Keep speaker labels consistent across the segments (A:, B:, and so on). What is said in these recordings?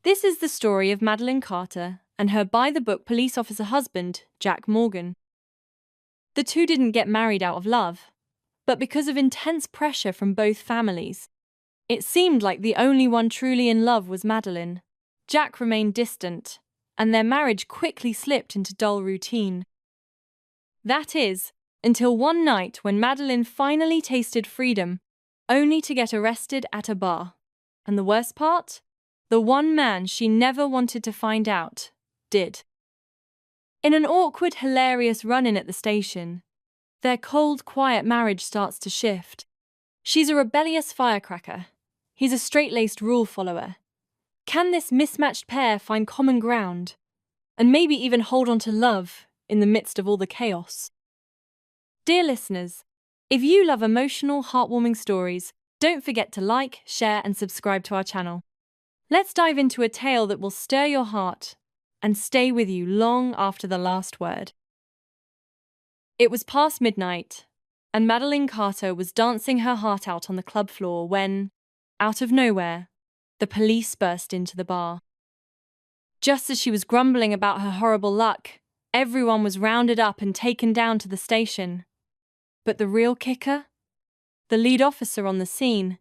A: This is the story of Madeline Carter and her by-the-book police officer husband, Jack Morgan. The two didn't get married out of love, but because of intense pressure from both families. It seemed like the only one truly in love was Madeline. Jack remained distant, and their marriage quickly slipped into dull routine. That is, until one night when Madeline finally tasted freedom, only to get arrested at a bar. And the worst part? The one man she never wanted to find out did. In an awkward, hilarious run-in at the station, their cold, quiet marriage starts to shift. She's a rebellious firecracker. He's a straight-laced rule follower. Can this mismatched pair find common ground, and maybe even hold on to love in the midst of all the chaos? Dear listeners, if you love emotional, heartwarming stories, don't forget to like, share, and subscribe to our channel. Let's dive into a tale that will stir your heart and stay with you long after the last word. It was past midnight, and Madeline Carter was dancing her heart out on the club floor when, out of nowhere, the police burst into the bar. Just as she was grumbling about her horrible luck, everyone was rounded up and taken down to the station. But the real kicker? The lead officer on the scene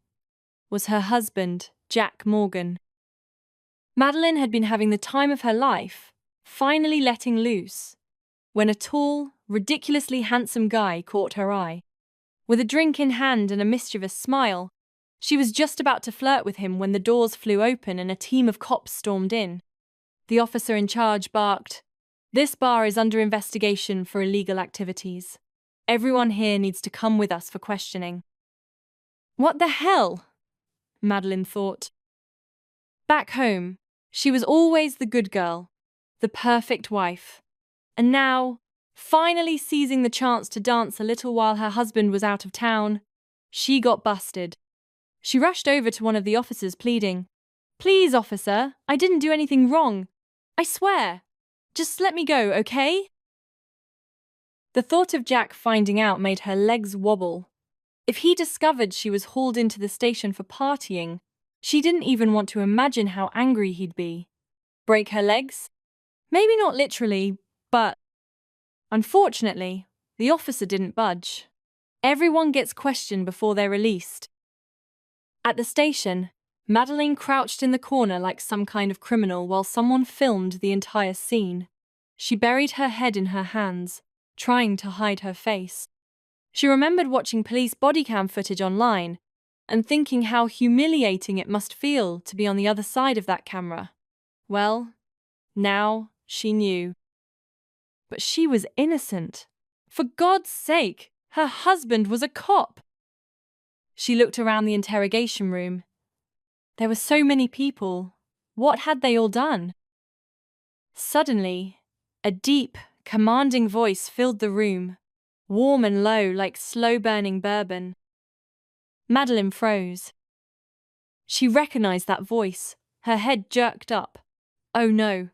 A: was her husband, Jack Morgan. Madeline had been having the time of her life, finally letting loose, when a tall, ridiculously handsome guy caught her eye. With a drink in hand and a mischievous smile, she was just about to flirt with him when the doors flew open and a team of cops stormed in. The officer in charge barked, "This bar is under investigation for illegal activities. Everyone here needs to come with us for questioning." What the hell? Madeline thought. Back home, she was always the good girl, the perfect wife. And now, finally seizing the chance to dance a little while her husband was out of town, she got busted. She rushed over to one of the officers pleading, "Please, officer, I didn't do anything wrong. I swear. Just let me go, okay?" The thought of Jack finding out made her legs wobble. If he discovered she was hauled into the station for partying, she didn't even want to imagine how angry he'd be. Break her legs? Maybe not literally, but... Unfortunately, the officer didn't budge. Everyone gets questioned before they're released. At the station, Madeline crouched in the corner like some kind of criminal while someone filmed the entire scene. She buried her head in her hands, trying to hide her face. She remembered watching police body cam footage online and thinking how humiliating it must feel to be on the other side of that camera. Well, now she knew. But she was innocent. For God's sake, her husband was a cop. She looked around the interrogation room. There were so many people. What had they all done? Suddenly, a deep, commanding voice filled the room, warm and low like slow-burning bourbon. Madeline froze. She recognized that voice. Her head jerked up. Oh no,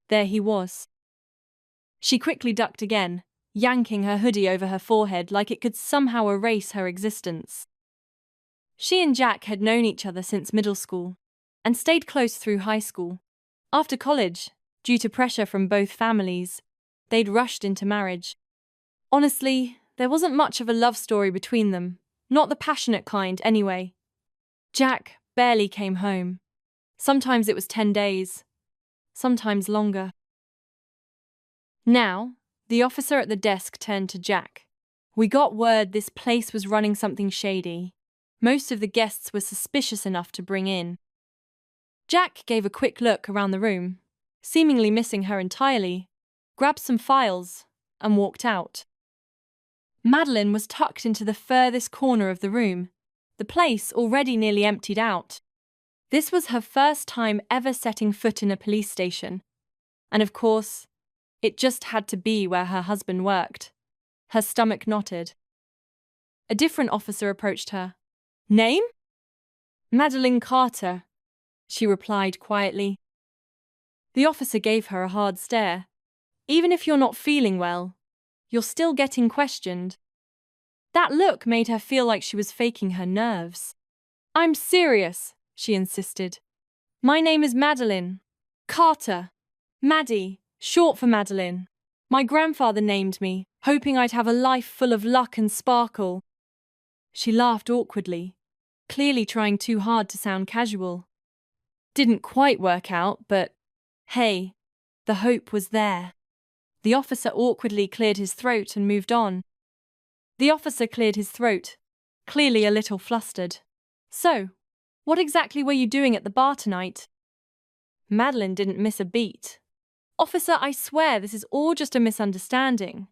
A: there he was. She quickly ducked again, yanking her hoodie over her forehead like it could somehow erase her existence. She and Jack had known each other since middle school and stayed close through high school. After college, due to pressure from both families, they'd rushed into marriage. Honestly, there wasn't much of a love story between them, not the passionate kind anyway. Jack barely came home. Sometimes it was 10 days, sometimes longer. Now, the officer at the desk turned to Jack. "We got word this place was running something shady. Most of the guests were suspicious enough to bring in." Jack gave a quick look around the room, seemingly missing her entirely, grabbed some files, and walked out. Madeline was tucked into the furthest corner of the room, the place already nearly emptied out. This was her first time ever setting foot in a police station. And of course, it just had to be where her husband worked. Her stomach knotted. A different officer approached her. "Name?" "Madeline Carter," she replied quietly. The officer gave her a hard stare. Even if you're not feeling well, you're still getting questioned. That look made her feel like she was faking her nerves. "I'm serious," she insisted. My name is Madeline Carter. Maddie, short for Madeline. My grandfather named me, hoping I'd have a life full of luck and sparkle. She laughed awkwardly, clearly trying too hard to sound casual. Didn't quite work out, but hey, the hope was there. The officer awkwardly cleared his throat and moved on. The officer cleared his throat, clearly a little flustered. So, what exactly were you doing at the bar tonight? Madeline didn't miss a beat. Officer, I swear this is all just a misunderstanding.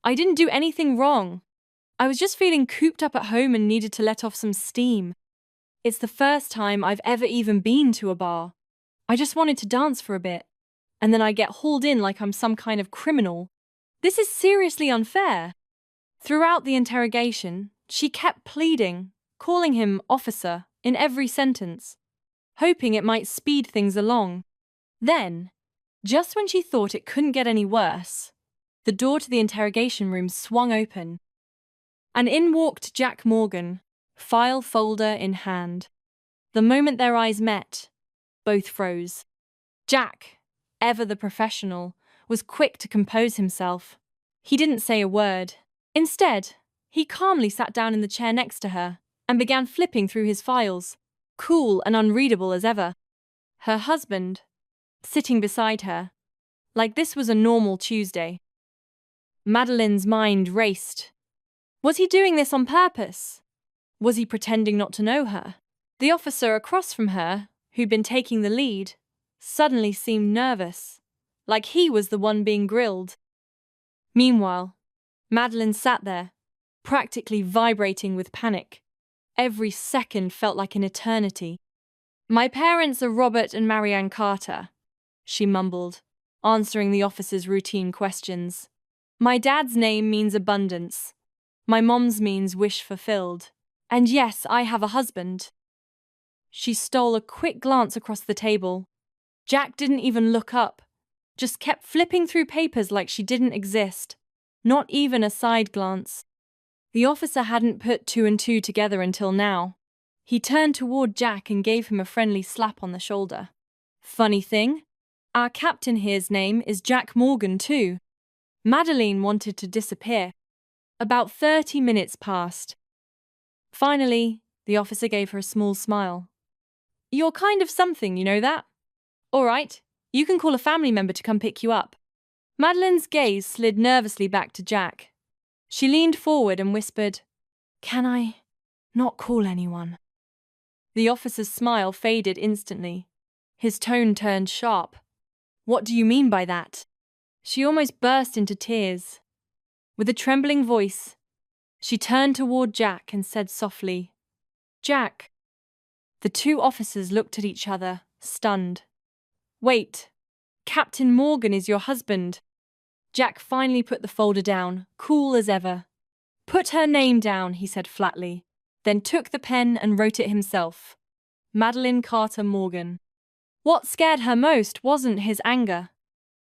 A: I didn't do anything wrong. I was just feeling cooped up at home and needed to let off some steam. It's the first time I've ever even been to a bar. I just wanted to dance for a bit, and then I get hauled in like I'm some kind of criminal. This is seriously unfair. Throughout the interrogation, she kept pleading, calling him officer in every sentence, hoping it might speed things along. Then, just when she thought it couldn't get any worse, the door to the interrogation room swung open, and in walked Jack Morgan, file folder in hand. The moment their eyes met, both froze. Jack, ever the professional, was quick to compose himself. He didn't say a word. Instead, he calmly sat down in the chair next to her and began flipping through his files, cool and unreadable as ever. Her husband, sitting beside her, like this was a normal Tuesday. Madeline's mind raced. Was he doing this on purpose? Was he pretending not to know her? The officer across from her, who'd been taking the lead, suddenly seemed nervous, like he was the one being grilled. Meanwhile, Madeline sat there, practically vibrating with panic. Every second felt like an eternity. My parents are Robert and Marianne Carter, she mumbled, answering the officer's routine questions. My dad's name means abundance. My mom's means wish fulfilled. And yes, I have a husband. She stole a quick glance across the table. Jack didn't even look up, just kept flipping through papers like she didn't exist. Not even a side glance. The officer hadn't put two and two together until now. He turned toward Jack and gave him a friendly slap on the shoulder. Funny thing, our captain here's name is Jack Morgan too. Madeline wanted to disappear. About 30 minutes passed. Finally, the officer gave her a small smile. You're kind of something, you know that? All right, you can call a family member to come pick you up. Madeline's gaze slid nervously back to Jack. She leaned forward and whispered, Can I not call anyone? The officer's smile faded instantly. His tone turned sharp. What do you mean by that? She almost burst into tears. With a trembling voice, she turned toward Jack and said softly, Jack. The two officers looked at each other, stunned. Wait, Captain Morgan is your husband. Jack finally put the folder down, cool as ever. Put her name down, he said flatly, then took the pen and wrote it himself. Madeline Carter Morgan. What scared her most wasn't his anger.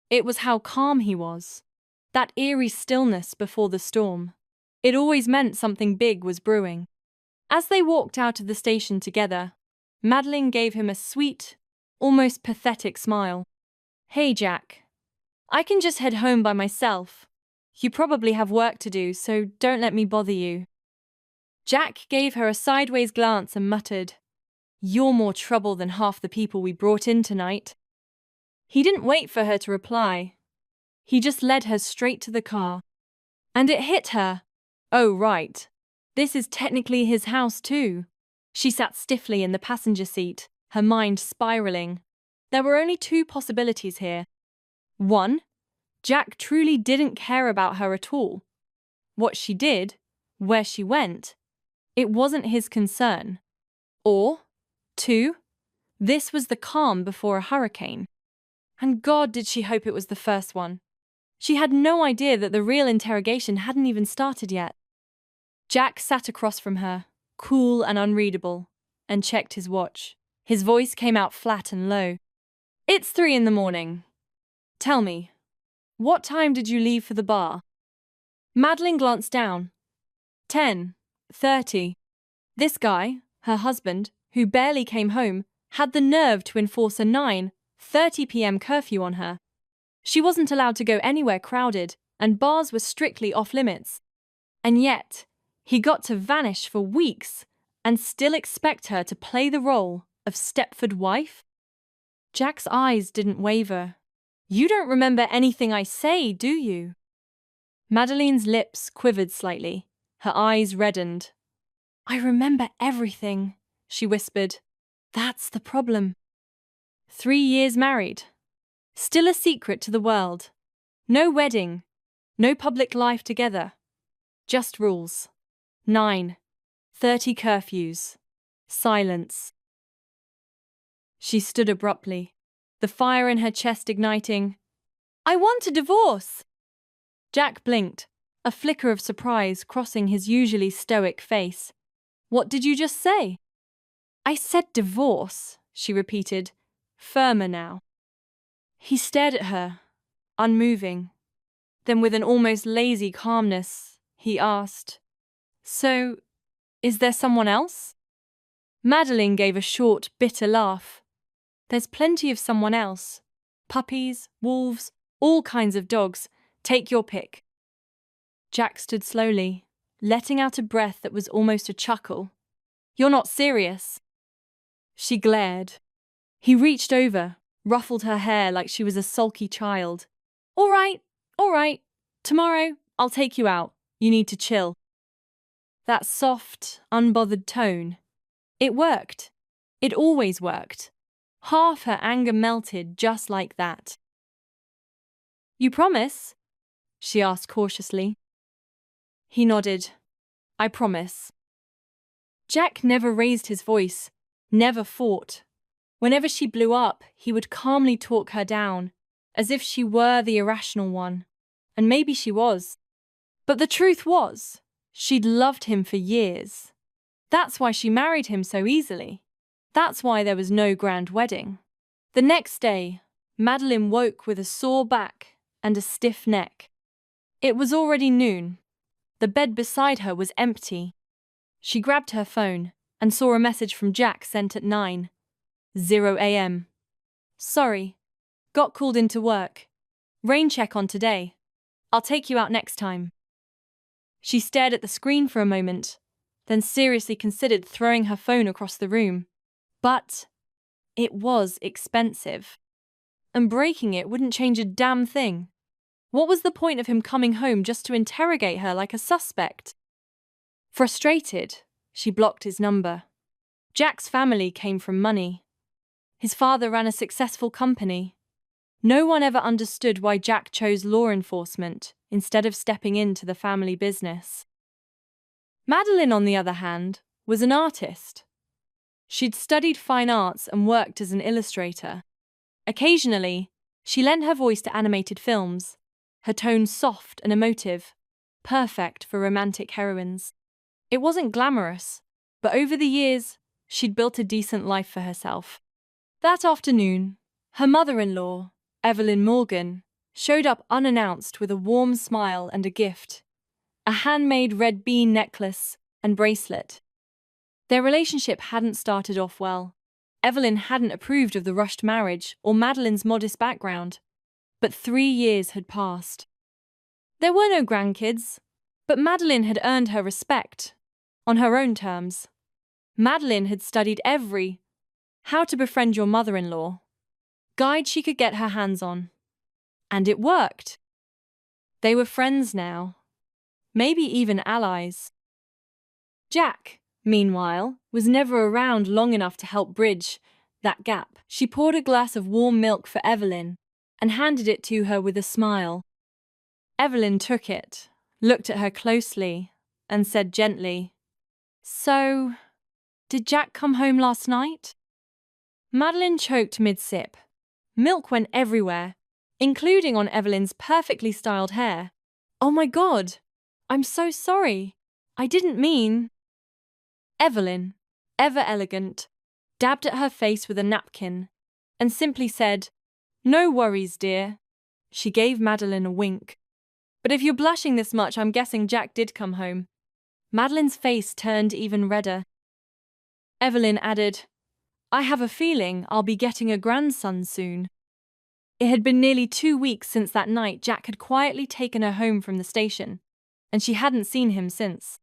A: It was how calm he was. That eerie stillness before the storm. It always meant something big was brewing. As they walked out of the station together, Madeline gave him a sweet, almost pathetic smile. Hey, Jack. I can just head home by myself. You probably have work to do, so don't let me bother you. Jack gave her a sideways glance and muttered, You're more trouble than half the people we brought in tonight. He didn't wait for her to reply. He just led her straight to the car. And it hit her. Oh, right. This is technically his house too. She sat stiffly in the passenger seat, her mind spiraling. There were only two possibilities here. One, Jack truly didn't care about her at all. What she did, where she went, it wasn't his concern. Or, two, this was the calm before a hurricane. And God, did she hope it was the first one. She had no idea that the real interrogation hadn't even started yet. Jack sat across from her, cool and unreadable, and checked his watch. His voice came out flat and low. It's 3 a.m. Tell me, what time did you leave for the bar? Madeline glanced down. 10:30. This guy, her husband, who barely came home, had the nerve to enforce a 9:30 p.m. curfew on her. She wasn't allowed to go anywhere crowded, and bars were strictly off limits. And yet, he got to vanish for weeks and still expect her to play the role of Stepford wife? Jack's eyes didn't waver. You don't remember anything I say, do you? Madeline's lips quivered slightly. Her eyes reddened. I remember everything, she whispered. That's the problem. 3 years married. Still a secret to the world. No wedding. No public life together. Just rules. 9:30 curfews. Silence. She stood abruptly, the fire in her chest igniting. I want a divorce! Jack blinked, a flicker of surprise crossing his usually stoic face. What did you just say? I said divorce, she repeated, firmer now. He stared at her, unmoving. Then with an almost lazy calmness, he asked, So, is there someone else? Madeline gave a short, bitter laugh. There's plenty of someone else. Puppies, wolves, all kinds of dogs. Take your pick. Jack stood slowly, letting out a breath that was almost a chuckle. You're not serious. She glared. He reached over, ruffled her hair like she was a sulky child. All right. Tomorrow, I'll take you out. You need to chill. That soft, unbothered tone. It worked. It always worked. Half her anger melted just like that. You promise? She asked cautiously. He nodded. I promise. Jack never raised his voice, never fought. Whenever she blew up, he would calmly talk her down, as if she were the irrational one. And maybe she was. But the truth was, she'd loved him for years. That's why she married him so easily. That's why there was no grand wedding. The next day, Madeline woke with a sore back and a stiff neck. It was already noon. The bed beside her was empty. She grabbed her phone and saw a message from Jack sent at 9:00 a.m. Sorry, got called into work. Rain check on today. I'll take you out next time. She stared at the screen for a moment, then seriously considered throwing her phone across the room. But it was expensive. And breaking it wouldn't change a damn thing. What was the point of him coming home just to interrogate her like a suspect? Frustrated, she blocked his number. Jack's family came from money. His father ran a successful company. No one ever understood why Jack chose law enforcement instead of stepping into the family business. Madeline, on the other hand, was an artist. She'd studied fine arts and worked as an illustrator. Occasionally, she lent her voice to animated films, her tone soft and emotive, perfect for romantic heroines. It wasn't glamorous, but over the years, she'd built a decent life for herself. That afternoon, her mother-in-law, Evelyn Morgan, showed up unannounced with a warm smile and a gift, a handmade red bean necklace and bracelet. Their relationship hadn't started off well. Evelyn hadn't approved of the rushed marriage or Madeline's modest background, but 3 years had passed. There were no grandkids, but Madeline had earned her respect, on her own terms. Madeline had studied every How to Befriend Your Mother-in-Law guide she could get her hands on. And it worked. They were friends now, maybe even allies. Jack, meanwhile, was never around long enough to help bridge that gap. She poured a glass of warm milk for Evelyn and handed it to her with a smile. Evelyn took it, looked at her closely, and said gently, So, did Jack come home last night? Madeline choked mid-sip. Milk went everywhere, including on Evelyn's perfectly styled hair. Oh my God, I'm so sorry. I didn't mean... Evelyn, ever elegant, dabbed at her face with a napkin and simply said, No worries, dear. She gave Madeline a wink. But if you're blushing this much, I'm guessing Jack did come home. Madeline's face turned even redder. Evelyn added, I have a feeling I'll be getting a grandson soon. It had been nearly 2 weeks since that night Jack had quietly taken her home from the station, and she hadn't seen him since.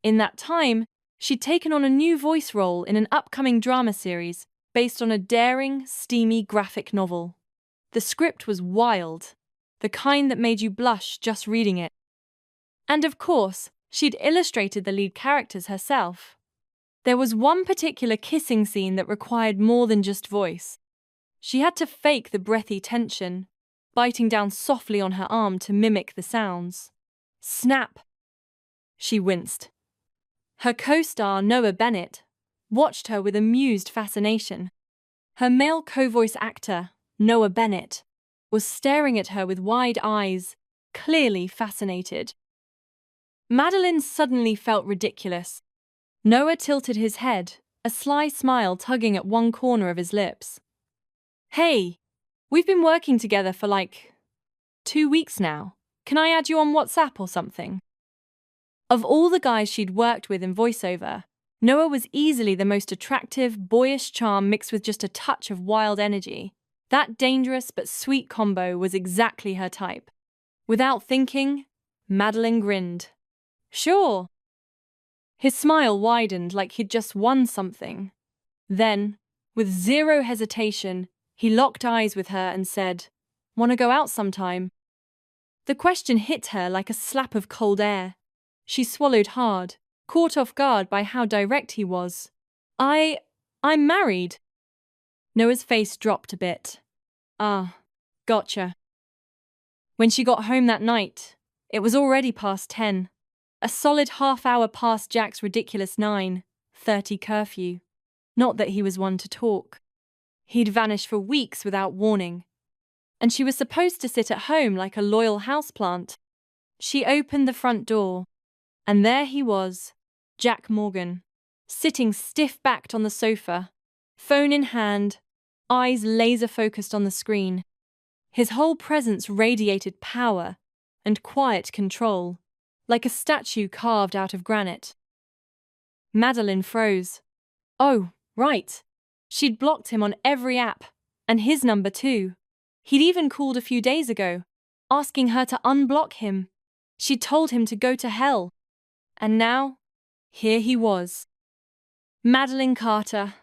A: In that time, she'd taken on a new voice role in an upcoming drama series based on a daring, steamy graphic novel. The script was wild, the kind that made you blush just reading it. And of course, she'd illustrated the lead characters herself. There was one particular kissing scene that required more than just voice. She had to fake the breathy tension, biting down softly on her arm to mimic the sounds. Snap! She winced. Her co-star, Noah Bennett, watched her with amused fascination. Her male co-voice actor, Noah Bennett, was staring at her with wide eyes, clearly fascinated. Madeline suddenly felt ridiculous. Noah tilted his head, a sly smile tugging at one corner of his lips. Hey, we've been working together for 2 weeks now. Can I add you on WhatsApp or something? Of all the guys she'd worked with in voiceover, Noah was easily the most attractive, boyish charm mixed with just a touch of wild energy. That dangerous but sweet combo was exactly her type. Without thinking, Madeline grinned. Sure. His smile widened like he'd just won something. Then, with zero hesitation, he locked eyes with her and said, "Want to go out sometime?" The question hit her like a slap of cold air. She swallowed hard, caught off guard by how direct he was. I'm married." Noah's face dropped a bit. "Ah, gotcha." When she got home that night, it was already past 10. A solid half-hour past Jack's ridiculous 9:30 curfew. Not that he was one to talk. He'd vanished for weeks without warning. And she was supposed to sit at home like a loyal houseplant. She opened the front door, and there he was, Jack Morgan, sitting stiff-backed on the sofa, phone in hand, eyes laser-focused on the screen. His whole presence radiated power and quiet control, like a statue carved out of granite. Madeline froze. Oh, right. She'd blocked him on every app, and his number too. He'd even called a few days ago, asking her to unblock him. She'd told him to go to hell. And now, here he was. Madeline Carter.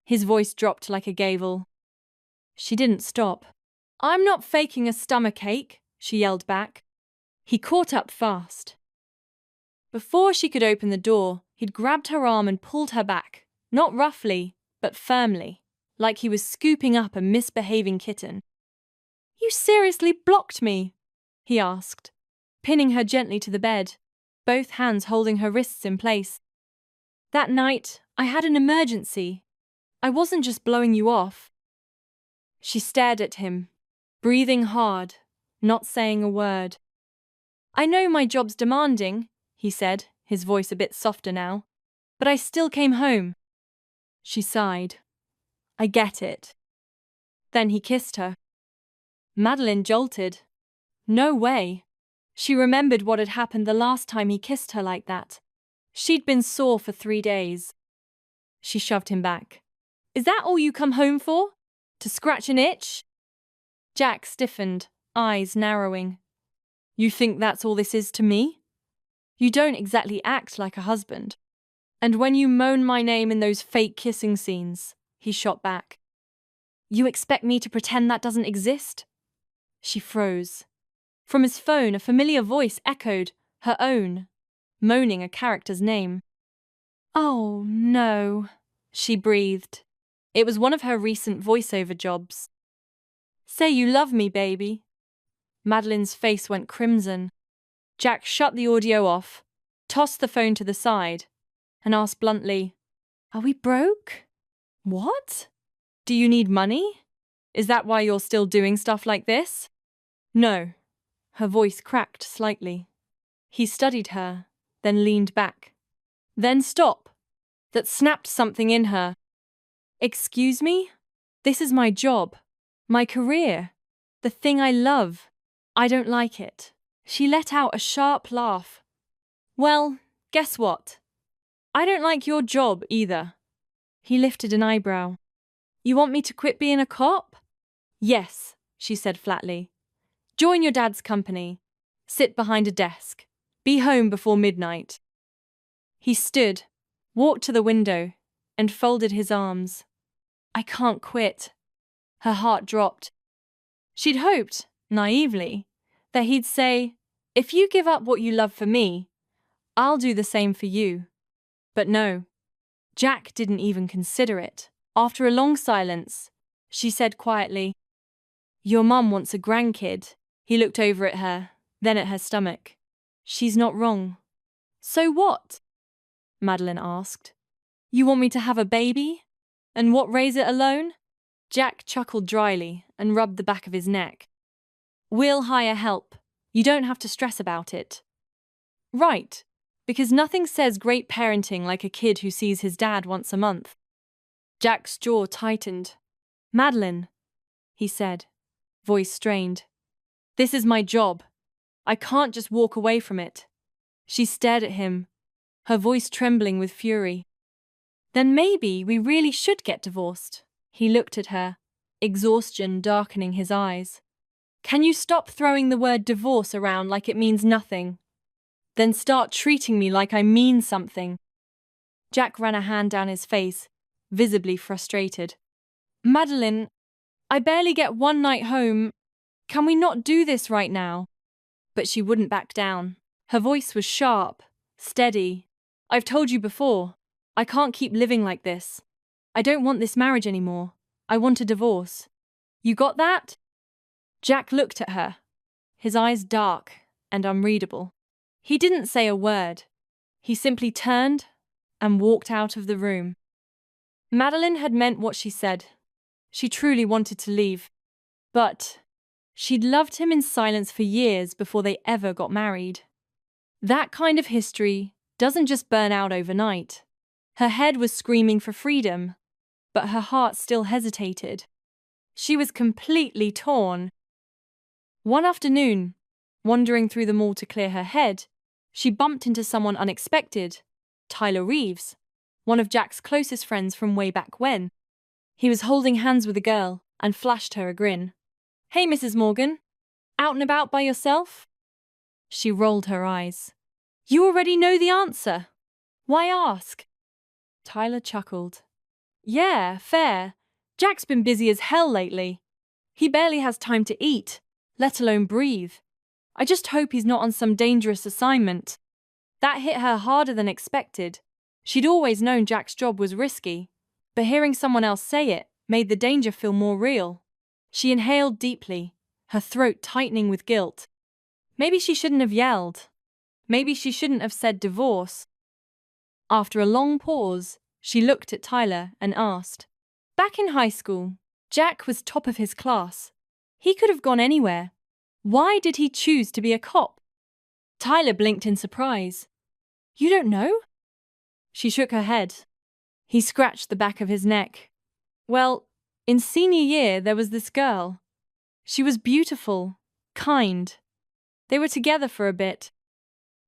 A: His voice dropped like a gavel. She didn't stop. "I'm not faking a stomachache," she yelled back. He caught up fast. Before she could open the door, he'd grabbed her arm and pulled her back, not roughly, but firmly, like he was scooping up a misbehaving kitten. "You seriously blocked me?" he asked, pinning her gently to the bed, both hands holding her wrists in place. "That night, I had an emergency. I wasn't just blowing you off." She stared at him, breathing hard, not saying a word. "I know my job's demanding," he said, his voice a bit softer now, "but I still came home." She sighed. "I get it." Then he kissed her. Madeline jolted. No way. She remembered what had happened the last time he kissed her like that. She'd been sore for 3 days. She shoved him back. "Is that all you come home for? To scratch an itch?" Jack stiffened, eyes narrowing. "You think that's all this is to me? You don't exactly act like a husband. And when you moan my name in those fake kissing scenes," he shot back, "you expect me to pretend that doesn't exist?" She froze. From his phone, a familiar voice echoed, her own, moaning a character's name. "Oh, no," she breathed. It was one of her recent voiceover jobs. "Say you love me, baby." Madeline's face went crimson. Jack shut the audio off, tossed the phone to the side, and asked bluntly, "Are we broke?" "What? Do you need money? Is that why you're still doing stuff like this?" "No." Her voice cracked slightly. He studied her, then leaned back. "Then stop." That snapped something in her. "Excuse me? This is my job, my career, the thing I love. I don't like it." She let out a sharp laugh. "Well, guess what? I don't like your job either." He lifted an eyebrow. You want me to quit being a cop? Yes, she said flatly. Join your dad's company. Sit behind a desk. Be home before midnight. He stood, walked to the window, and folded his arms. I can't quit. Her heart dropped. She'd hoped, naively, that he'd say, if you give up what you love for me, I'll do the same for you. But no, Jack didn't even consider it. After a long silence, she said quietly, Your mum wants a grandkid. He looked over at her, then at her stomach. She's not wrong. So what? Madeline asked. You want me to have a baby? And what, raise it alone? Jack chuckled dryly and rubbed the back of his neck. We'll hire help. You don't have to stress about it. Right, because nothing says great parenting like a kid who sees his dad once a month. Jack's jaw tightened. Madeline, he said, voice strained. This is my job. I can't just walk away from it. She stared at him, her voice trembling with fury. Then maybe we really should get divorced. He looked at her, exhaustion darkening his eyes. Can you stop throwing the word divorce around like it means nothing? Then start treating me like I mean something. Jack ran a hand down his face, visibly frustrated. Madeline, I barely get one night home. Can we not do this right now? But she wouldn't back down. Her voice was sharp, steady. I've told you before, I can't keep living like this. I don't want this marriage anymore. I want a divorce. You got that? Jack looked at her, his eyes dark and unreadable. He didn't say a word. He simply turned and walked out of the room. Madeline had meant what she said. She truly wanted to leave. But she'd loved him in silence for years before they ever got married. That kind of history doesn't just burn out overnight. Her head was screaming for freedom, but her heart still hesitated. She was completely torn. One afternoon, wandering through the mall to clear her head, she bumped into someone unexpected, Tyler Reeves, one of Jack's closest friends from way back when. He was holding hands with a girl and flashed her a grin. Hey, Mrs. Morgan, out and about by yourself? She rolled her eyes. You already know the answer. Why ask? Tyler chuckled. Yeah, fair. Jack's been busy as hell lately. He barely has time to eat, let alone breathe. I just hope he's not on some dangerous assignment. That hit her harder than expected. She'd always known Jack's job was risky, but hearing someone else say it made the danger feel more real. She inhaled deeply, her throat tightening with guilt. Maybe she shouldn't have yelled. Maybe she shouldn't have said divorce. After a long pause, she looked at Tyler and asked, Back in high school, Jack was top of his class. He could have gone anywhere. Why did he choose to be a cop? Tyler blinked in surprise. You don't know? She shook her head. He scratched the back of his neck. Well, in senior year there was this girl. She was beautiful, kind. They were together for a bit.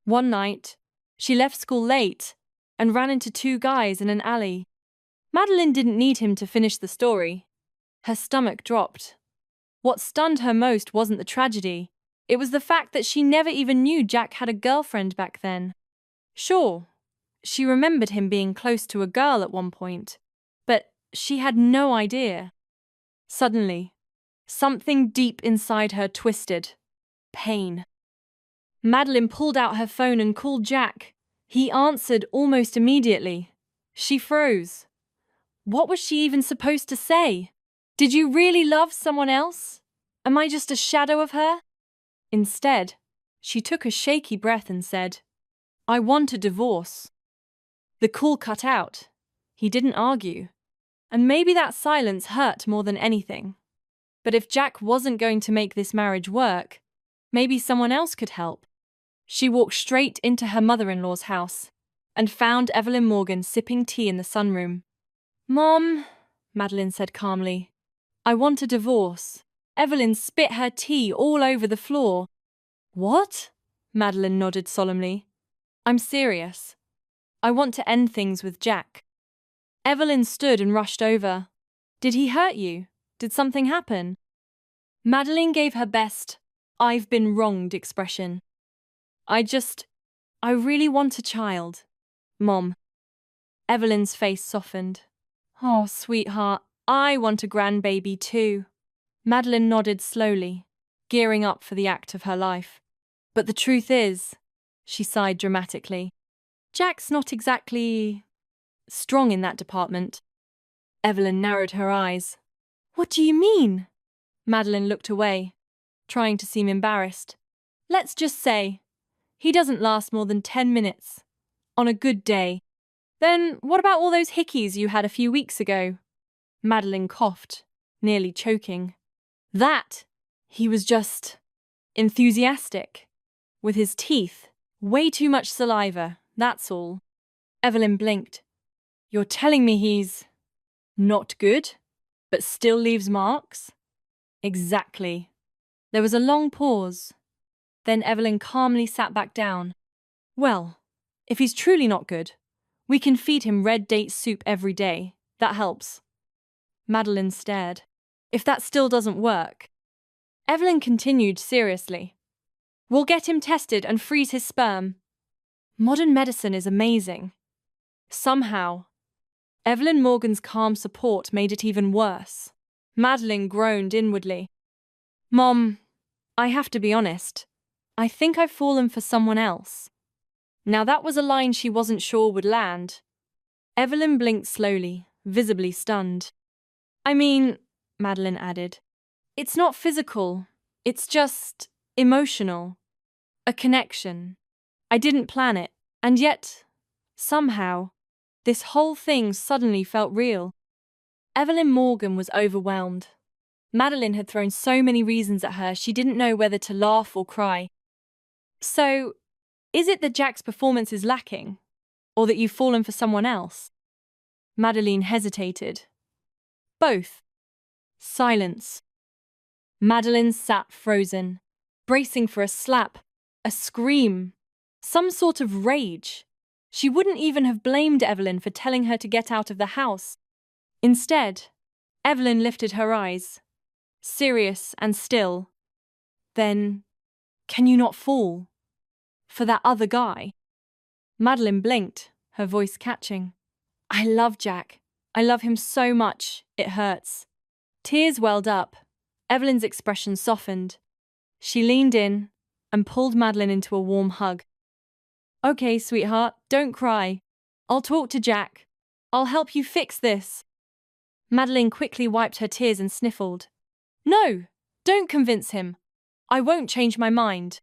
A: One night, she left school late and ran into two guys in an alley. Madeline didn't need him to finish the story. Her stomach dropped. What stunned her most wasn't the tragedy. It was the fact that she never even knew Jack had a girlfriend back then. Sure, she remembered him being close to a girl at one point, but she had no idea. Suddenly, something deep inside her twisted. Pain. Madeline pulled out her phone and called Jack. He answered almost immediately. She froze. What was she even supposed to say? Did you really love someone else? Am I just a shadow of her? Instead, she took a shaky breath and said, I want a divorce. The call cut out. He didn't argue. And maybe that silence hurt more than anything. But if Jack wasn't going to make this marriage work, maybe someone else could help. She walked straight into her mother-in-law's house and found Evelyn Morgan sipping tea in the sunroom. Mom, Madeline said calmly, I want a divorce. Evelyn spit her tea all over the floor. What? Madeline nodded solemnly. I'm serious. I want to end things with Jack. Evelyn stood and rushed over. Did he hurt you? Did something happen? Madeline gave her best, I've been wronged expression. I really want a child, Mom. Evelyn's face softened. Oh, sweetheart, I want a grandbaby too. Madeline nodded slowly, gearing up for the act of her life. But the truth is, she sighed dramatically, Jack's not exactly strong in that department. Evelyn narrowed her eyes. What do you mean? Madeline looked away, trying to seem embarrassed. Let's just say, he doesn't last more than 10 minutes. On a good day. Then what about all those hickeys you had a few weeks ago? Madeline coughed, nearly choking. That, he was just enthusiastic. With his teeth, way too much saliva, that's all. Evelyn blinked. You're telling me he's not good, but still leaves marks? Exactly. There was a long pause. Then Evelyn calmly sat back down. Well, if he's truly not good, we can feed him red date soup every day. That helps. Madeline stared. If that still doesn't work. Evelyn continued seriously. We'll get him tested and freeze his sperm. Modern medicine is amazing. Somehow, Evelyn Morgan's calm support made it even worse. Madeline groaned inwardly. Mom, I have to be honest. I think I've fallen for someone else. Now that was a line she wasn't sure would land. Evelyn blinked slowly, visibly stunned. I mean, Madeline added, it's not physical, it's just emotional. A connection. I didn't plan it, and yet, somehow, this whole thing suddenly felt real. Evelyn Morgan was overwhelmed. Madeline had thrown so many reasons at her she didn't know whether to laugh or cry. So, is it that Jack's performance is lacking? Or that you've fallen for someone else? Madeline hesitated. Both. Silence. Madeline sat frozen, bracing for a slap, a scream, some sort of rage. She wouldn't even have blamed Evelyn for telling her to get out of the house. Instead, Evelyn lifted her eyes, serious and still. Then, can you not fall? For that other guy? Madeline blinked, her voice catching. I love Jack. I love him so much, it hurts. Tears welled up. Evelyn's expression softened. She leaned in and pulled Madeline into a warm hug. Okay, sweetheart, don't cry. I'll talk to Jack. I'll help you fix this. Madeline quickly wiped her tears and sniffled. No, don't convince him. I won't change my mind.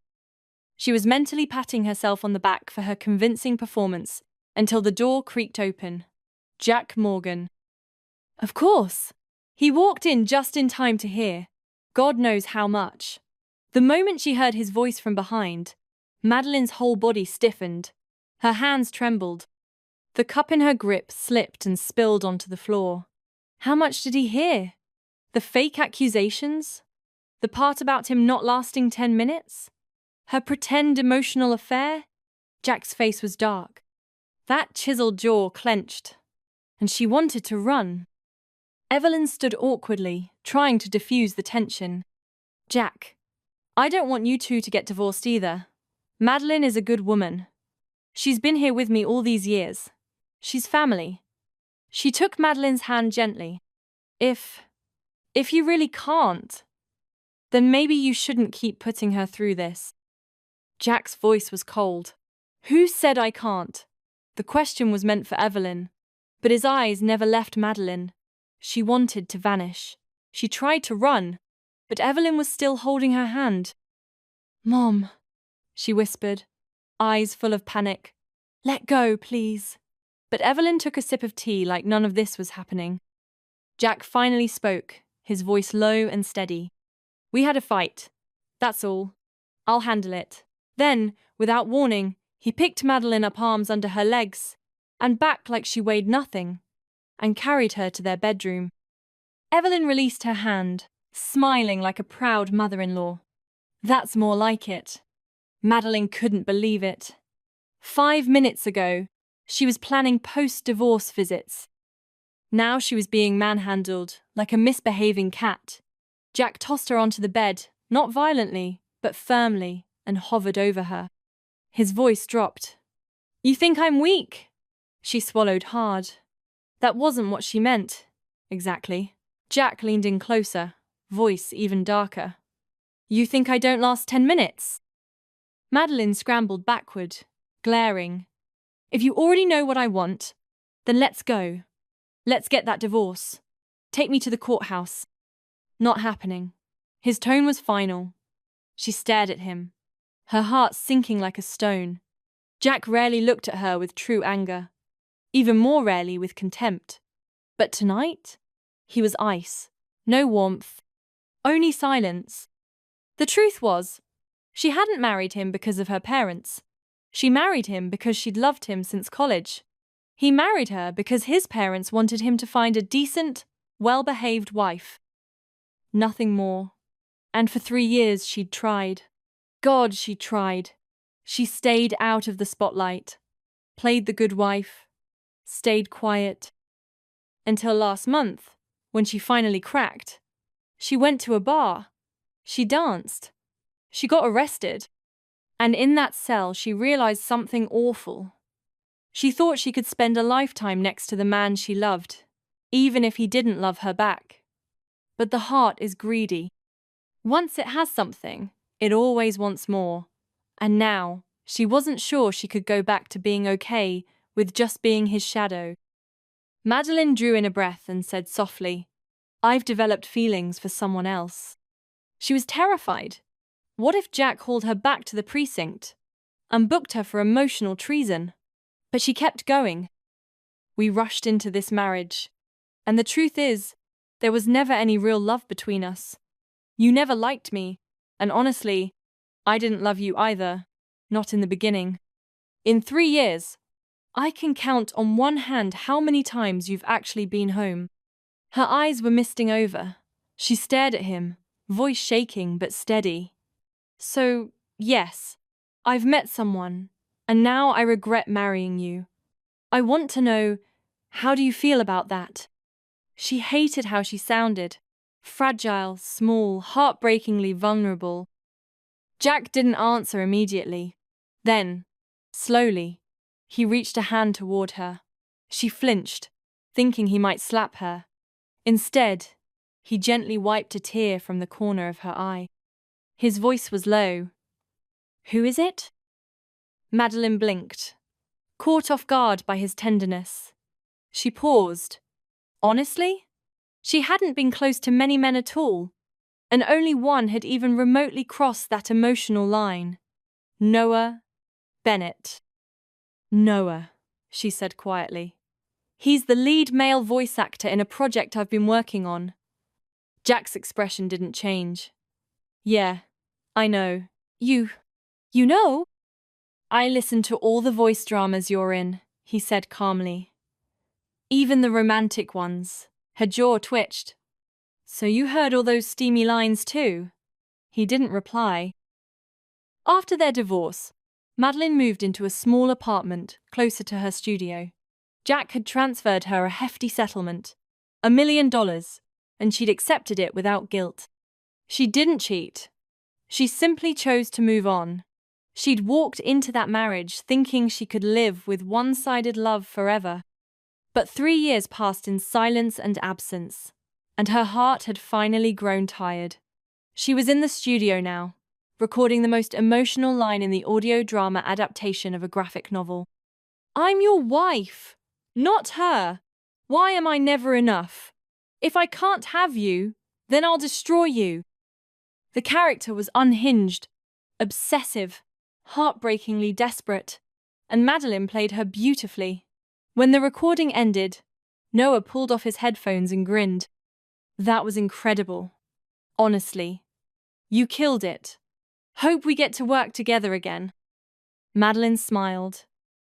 A: She was mentally patting herself on the back for her convincing performance until the door creaked open. Jack Morgan. Of course. He walked in just in time to hear, God knows how much. The moment she heard his voice from behind, Madeline's whole body stiffened. Her hands trembled. The cup in her grip slipped and spilled onto the floor. How much did he hear? The fake accusations? The part about him not lasting 10 minutes? Her pretend emotional affair? Jack's face was dark. That chiseled jaw clenched, and she wanted to run. Evelyn stood awkwardly, trying to diffuse the tension. Jack, I don't want you two to get divorced either. Madeline is a good woman. She's been here with me all these years. She's family. She took Madeline's hand gently. If you really can't, then maybe you shouldn't keep putting her through this. Jack's voice was cold. Who said I can't? The question was meant for Evelyn, but his eyes never left Madeline. She wanted to vanish. She tried to run, but Evelyn was still holding her hand. Mom, she whispered, eyes full of panic. Let go, please. But Evelyn took a sip of tea like none of this was happening. Jack finally spoke, his voice low and steady. We had a fight. That's all. I'll handle it. Then, without warning, he picked Madeline up arms under her legs and back like she weighed nothing, and carried her to their bedroom. Evelyn released her hand, smiling like a proud mother-in-law. That's more like it. Madeline couldn't believe it. 5 minutes ago, she was planning post-divorce visits. Now she was being manhandled, like a misbehaving cat. Jack tossed her onto the bed, not violently, but firmly, and hovered over her. His voice dropped. "You think I'm weak?" She swallowed hard. That wasn't what she meant. Exactly. Jack leaned in closer, voice even darker. "You think I don't last 10 minutes? Madeline scrambled backward, glaring. "If you already know what I want, then let's go. Let's get that divorce. Take me to the courthouse." Not happening. His tone was final. She stared at him, her heart sinking like a stone. Jack rarely looked at her with true anger, even more rarely with contempt. But tonight, he was ice. No warmth, only silence. The truth was, she hadn't married him because of her parents. She married him because she'd loved him since college. He married her because his parents wanted him to find a decent, well-behaved wife. Nothing more. And for 3 years she'd tried. God, she tried. She stayed out of the spotlight, played the good wife, stayed quiet. Until last month, when she finally cracked. She went to a bar. She danced. She got arrested. And in that cell, she realized something awful. She thought she could spend a lifetime next to the man she loved, even if he didn't love her back. But the heart is greedy. Once it has something, it always wants more. And now, she wasn't sure she could go back to being okay with just being his shadow. Madeline drew in a breath and said softly, "I've developed feelings for someone else." She was terrified. What if Jack hauled her back to the precinct and booked her for emotional treason? But she kept going. "We rushed into this marriage. And the truth is, there was never any real love between us. You never liked me. And honestly, I didn't love you either. Not in the beginning. In 3 years, I can count on one hand how many times you've actually been home." Her eyes were misting over. She stared at him, voice shaking but steady. "So, yes, I've met someone, and now I regret marrying you. I want to know, how do you feel about that?" She hated how she sounded. Fragile, small, heartbreakingly vulnerable. Jack didn't answer immediately. Then, slowly, he reached a hand toward her. She flinched, thinking he might slap her. Instead, he gently wiped a tear from the corner of her eye. His voice was low. "Who is it?" Madeline blinked, caught off guard by his tenderness. She paused. Honestly, she hadn't been close to many men at all, and only one had even remotely crossed that emotional line. Noah Bennett. "Noah," she said quietly. "He's the lead male voice actor in a project I've been working on." Jack's expression didn't change. "Yeah, I know. You know?" "I listen to all the voice dramas you're in," he said calmly. "Even the romantic ones." Her jaw twitched. "So you heard all those steamy lines too?" He didn't reply. After their divorce, Madeline moved into a small apartment closer to her studio. Jack had transferred her a hefty settlement, $1 million, and she'd accepted it without guilt. She didn't cheat. She simply chose to move on. She'd walked into that marriage thinking she could live with one-sided love forever. But 3 years passed in silence and absence, and her heart had finally grown tired. She was in the studio now, recording the most emotional line in the audio drama adaptation of a graphic novel. "I'm your wife, not her. Why am I never enough? If I can't have you, then I'll destroy you." The character was unhinged, obsessive, heartbreakingly desperate, and Madeline played her beautifully. When the recording ended, Noah pulled off his headphones and grinned. "That was incredible. Honestly. You killed it. Hope we get to work together again." Madeline smiled.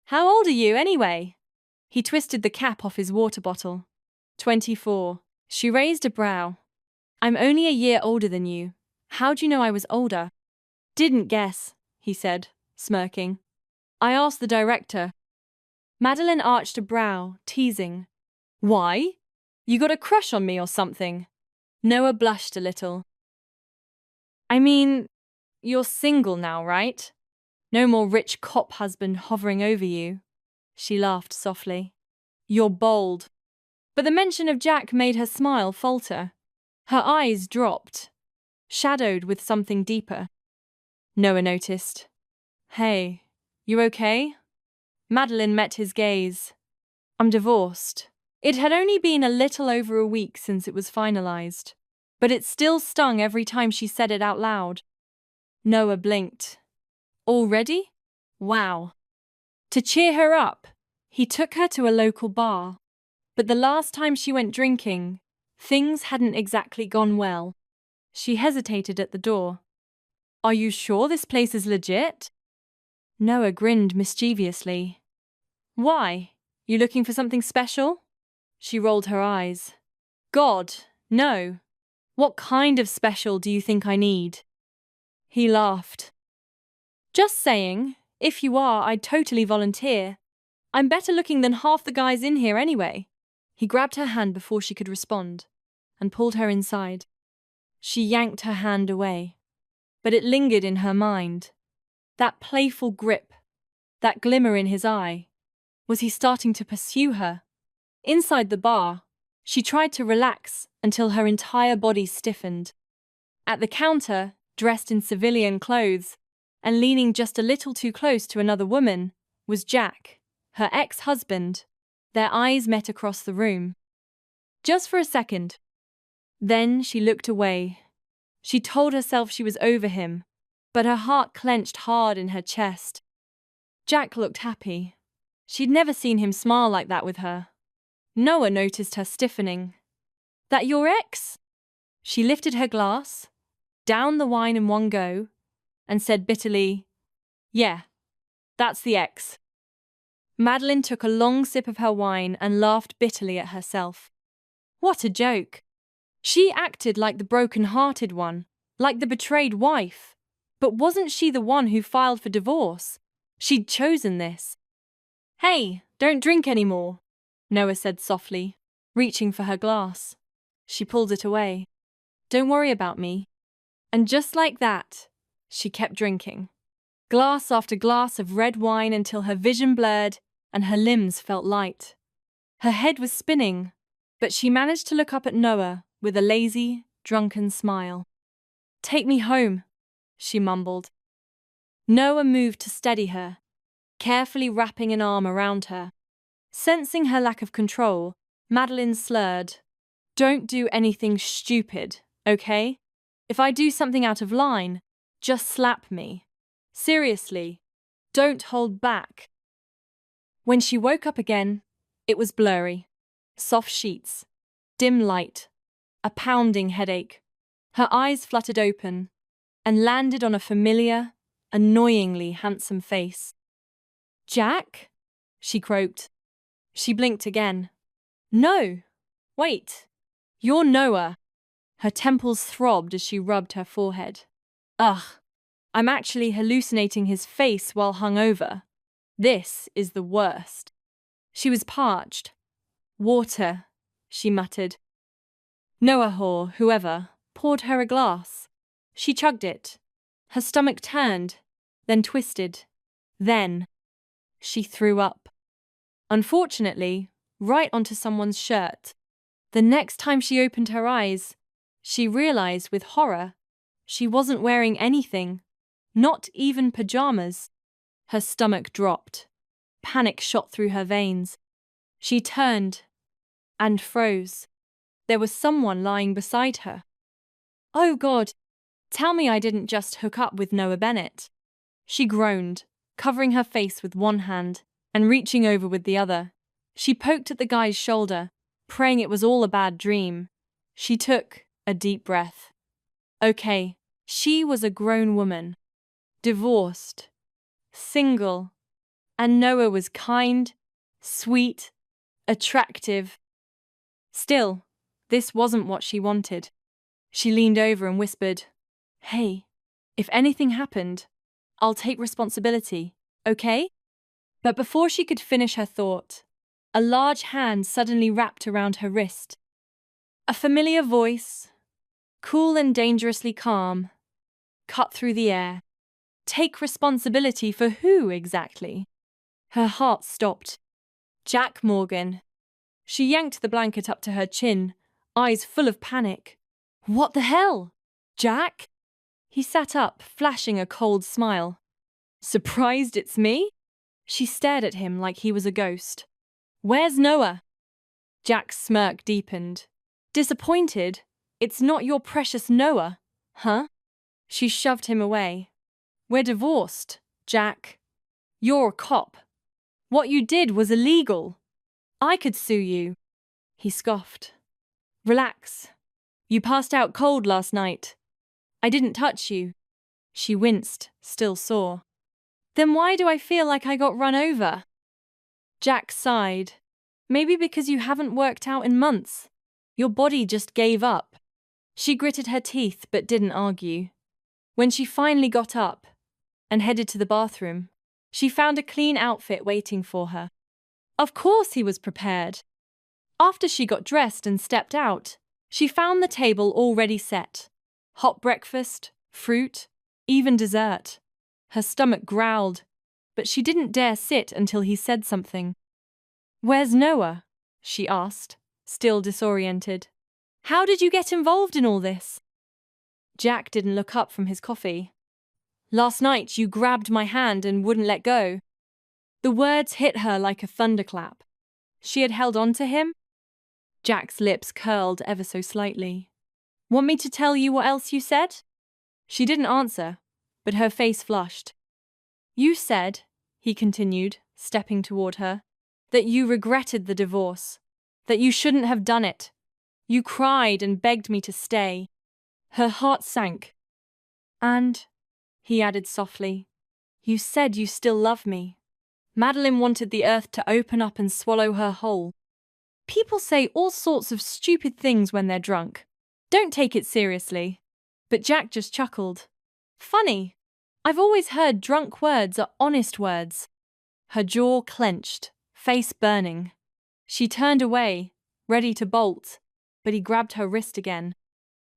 A: "How old are you, anyway?" He twisted the cap off his water bottle. 24. She raised a brow. "I'm only a year older than you. How'd you know I was older?" "Didn't guess," he said, smirking. "I asked the director." Madeline arched a brow, teasing. "Why? You got a crush on me or something? Noah blushed a little. I mean, you're single now, right? No more rich cop husband hovering over you. She laughed softly. You're bold. But the mention of Jack made her smile falter. Her eyes dropped, shadowed with something deeper. Noah noticed. Hey, you okay? Madeline met his gaze. I'm divorced. It had only been a little over a week since it was finalized, but it still stung every time she said it out loud. Noah blinked. Already? Wow. To cheer her up, he took her to a local bar. But the last time she went drinking, things hadn't exactly gone well. She hesitated at the door. Are you sure this place is legit? Noah grinned mischievously. Why? You looking for something special? She rolled her eyes. God, no. What kind of special do you think I need? He laughed. Just saying, if you are, I'd totally volunteer. I'm better looking than half the guys in here anyway. He grabbed her hand before she could respond and pulled her inside. She yanked her hand away, but it lingered in her mind. That playful grip, that glimmer in his eye. Was he starting to pursue her? Inside the bar, she tried to relax until her entire body stiffened. At the counter, dressed in civilian clothes and leaning just a little too close to another woman, was Jack, her ex-husband. Their eyes met across the room. Just for a second. Then she looked away. She told herself she was over him, but her heart clenched hard in her chest. Jack looked happy. She'd never seen him smile like that with her. Noah noticed her stiffening. That your ex? She lifted her glass, downed the wine in one go, and said bitterly, Yeah, that's the ex. Madeline took a long sip of her wine and laughed bitterly at herself. What a joke. She acted like the broken-hearted one, like the betrayed wife. But wasn't she the one who filed for divorce? She'd chosen this. Hey, don't drink anymore, Noah said softly, reaching for her glass. She pulled it away. Don't worry about me. And just like that, she kept drinking. Glass after glass of red wine until her vision blurred and her limbs felt light. Her head was spinning, but she managed to look up at Noah with a lazy, drunken smile. Take me home, she mumbled. Noah moved to steady her, carefully wrapping an arm around her. Sensing her lack of control, Madeline slurred. Don't do anything stupid, okay? If I do something out of line, just slap me. Seriously, don't hold back. When she woke up again, it was blurry. Soft sheets, dim light, a pounding headache. Her eyes fluttered open and landed on a familiar, annoyingly handsome face. Jack? She croaked. She blinked again. No! Wait! You're Noah! Her temples throbbed as she rubbed her forehead. Ugh! I'm actually hallucinating his face while hungover. This is the worst. She was parched. Water, she muttered. Noah whore, whoever, poured her a glass. She chugged it. Her stomach turned, then twisted. Then she threw up. Unfortunately, right onto someone's shirt. The next time she opened her eyes, she realized with horror she wasn't wearing anything, not even pajamas. Her stomach dropped. Panic shot through her veins. She turned and froze. There was someone lying beside her. Oh God, tell me I didn't just hook up with Noah Bennett. She groaned, covering her face with one hand and reaching over with the other. She poked at the guy's shoulder, praying it was all a bad dream. She took a deep breath. Okay, she was a grown woman, divorced, single, and Noah was kind, sweet, attractive. Still, this wasn't what she wanted. She leaned over and whispered, Hey, if anything happened, I'll take responsibility, okay? But before she could finish her thought, a large hand suddenly wrapped around her wrist. A familiar voice, cool and dangerously calm, cut through the air. Take responsibility for who exactly? Her heart stopped. Jack Morgan. She yanked the blanket up to her chin, eyes full of panic. What the hell? Jack? He sat up, flashing a cold smile. Surprised it's me? She stared at him like he was a ghost. Where's Noah? Jack's smirk deepened. Disappointed? It's not your precious Noah, huh? She shoved him away. We're divorced, Jack. You're a cop. What you did was illegal. I could sue you. He scoffed. Relax. You passed out cold last night. I didn't touch you. She winced, still sore. Then why do I feel like I got run over? Jack sighed. Maybe because you haven't worked out in months. Your body just gave up. She gritted her teeth but didn't argue. When she finally got up and headed to the bathroom, she found a clean outfit waiting for her. Of course he was prepared. After she got dressed and stepped out, she found the table already set. Hot breakfast, fruit, even dessert. Her stomach growled, but she didn't dare sit until he said something. Where's Noah? She asked, still disoriented. How did you get involved in all this? Jack didn't look up from his coffee. Last night you grabbed my hand and wouldn't let go. The words hit her like a thunderclap. She had held on to him? Jack's lips curled ever so slightly. Want me to tell you what else you said? She didn't answer, but her face flushed. You said, he continued, stepping toward her, that you regretted the divorce, that you shouldn't have done it. You cried and begged me to stay. Her heart sank. And, he added softly, you said you still love me. Madeline wanted the earth to open up and swallow her whole. People say all sorts of stupid things when they're drunk. Don't take it seriously. But Jack just chuckled. Funny. I've always heard drunk words are honest words. Her jaw clenched, face burning. She turned away, ready to bolt, but he grabbed her wrist again.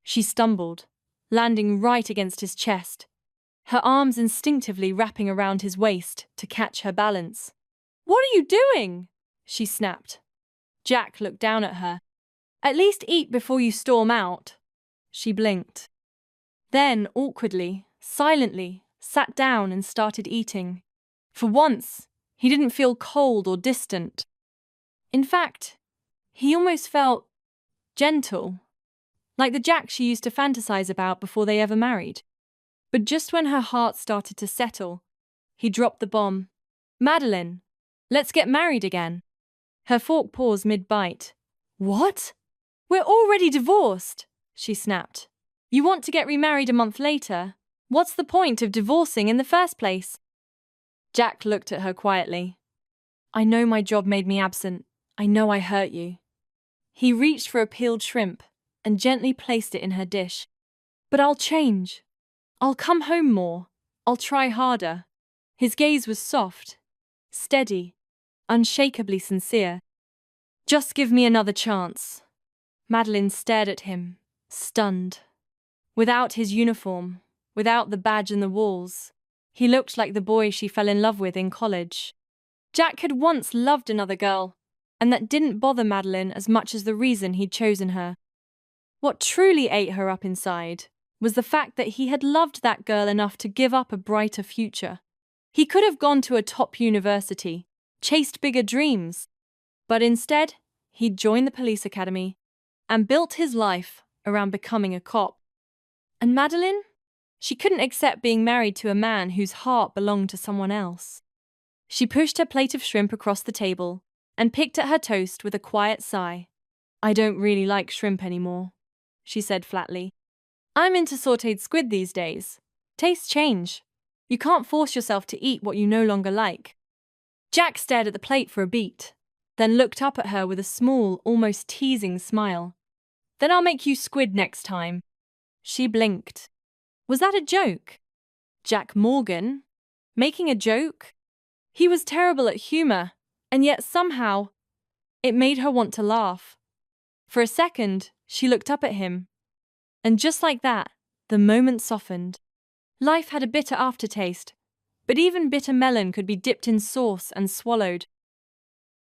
A: She stumbled, landing right against his chest, her arms instinctively wrapping around his waist to catch her balance. What are you doing? She snapped. Jack looked down at her. At least eat before you storm out. She blinked. Then, awkwardly, silently, sat down and started eating. For once, he didn't feel cold or distant. In fact, he almost felt gentle, like the Jack she used to fantasize about before they ever married. But just when her heart started to settle, he dropped the bomb. Madeline, let's get married again. Her fork paused mid-bite. What? We're already divorced, she snapped. You want to get remarried a month later? What's the point of divorcing in the first place? Jack looked at her quietly. I know my job made me absent. I know I hurt you. He reached for a peeled shrimp and gently placed it in her dish. But I'll change. I'll come home more. I'll try harder. His gaze was soft, steady, unshakably sincere. Just give me another chance. Madeline stared at him, stunned. Without his uniform, without the badge and the walls, he looked like the boy she fell in love with in college. Jack had once loved another girl, and that didn't bother Madeline as much as the reason he'd chosen her. What truly ate her up inside was the fact that he had loved that girl enough to give up a brighter future. He could have gone to a top university, chased bigger dreams, but instead, he'd joined the police academy and built his life around becoming a cop. And Madeline? She couldn't accept being married to a man whose heart belonged to someone else. She pushed her plate of shrimp across the table and picked at her toast with a quiet sigh. I don't really like shrimp anymore, she said flatly. I'm into sautéed squid these days. Tastes change. You can't force yourself to eat what you no longer like. Jack stared at the plate for a beat, then looked up at her with a small, almost teasing smile. Then I'll make you squid next time. She blinked. Was that a joke? Jack Morgan? Making a joke? He was terrible at humor, and yet somehow, it made her want to laugh. For a second, She looked up at him. And just like that, the moment softened. Life had a bitter aftertaste, but even bitter melon could be dipped in sauce and swallowed.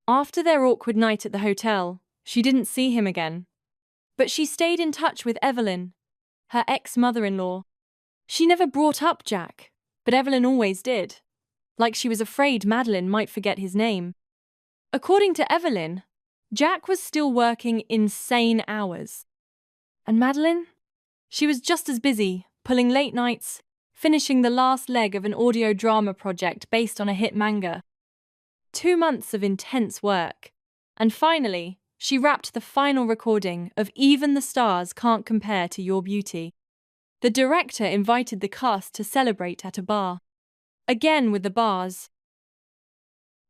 A: After their awkward night at the hotel, she didn't see him again. But she stayed in touch with Evelyn, her ex-mother-in-law. She never brought up Jack, but Evelyn always did, like she was afraid Madeline might forget his name. According to Evelyn, Jack was still working insane hours. And Madeline? She was just as busy, pulling late nights, finishing the last leg of an audio drama project based on a hit manga. 2 months of intense work. And finally, she wrapped the final recording of Even the Stars Can't Compare to Your Beauty. The director invited the cast to celebrate at a bar. Again with the bars.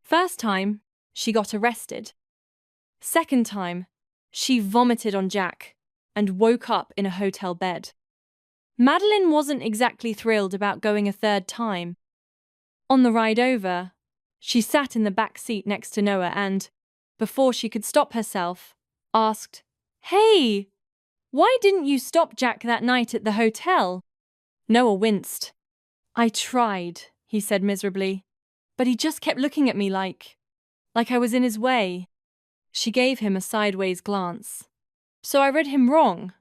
A: First time, she got arrested. Second time, she vomited on Jack and woke up in a hotel bed. Madeline wasn't exactly thrilled about going a third time. On the ride over, she sat in the back seat next to Noah and, before she could stop herself, asked, "Hey, why didn't you stop Jack that night at the hotel?" Noah winced. "I tried," he said miserably, "but he just kept looking at me like I was in his way." She gave him a sideways glance. "So I read him wrong.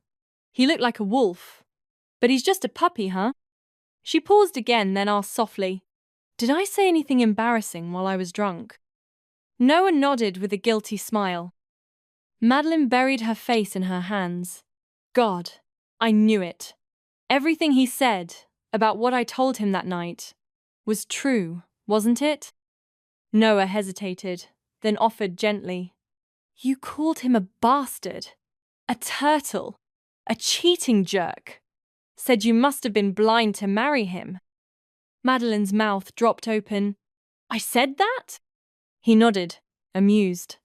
A: He looked like a wolf. But he's just a puppy, huh?" She paused again, then asked softly, "Did I say anything embarrassing while I was drunk?" Noah nodded with a guilty smile. Madeline buried her face in her hands. "God, I knew it. Everything he said about what I told him that night was true, wasn't it?" Noah hesitated, then offered gently, "You called him a bastard, a turtle, a cheating jerk. Said you must have been blind to marry him." Madeline's mouth dropped open. "I said that?" He nodded, amused.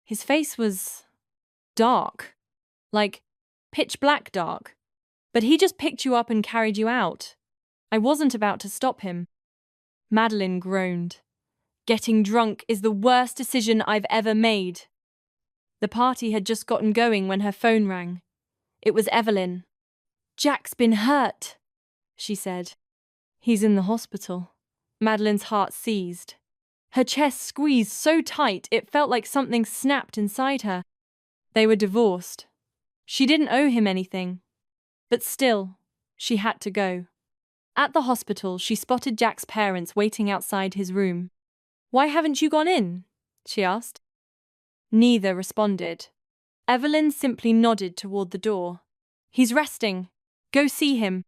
A: His face was dark, like pitch black dark. "But he just picked you up and carried you out. I wasn't about to stop him." Madeline groaned. "Getting drunk is the worst decision I've ever made." The party had just gotten going when her phone rang. It was Evelyn. "Jack's been hurt," she said. "He's in the hospital." Madeline's heart seized. Her chest squeezed so tight it felt like something snapped inside her. They were divorced. She didn't owe him anything. But still, she had to go. At the hospital, she spotted Jack's parents waiting outside his room. "Why haven't you gone in?" she asked. Neither responded. Evelyn simply nodded toward the door. "He's resting. Go see him."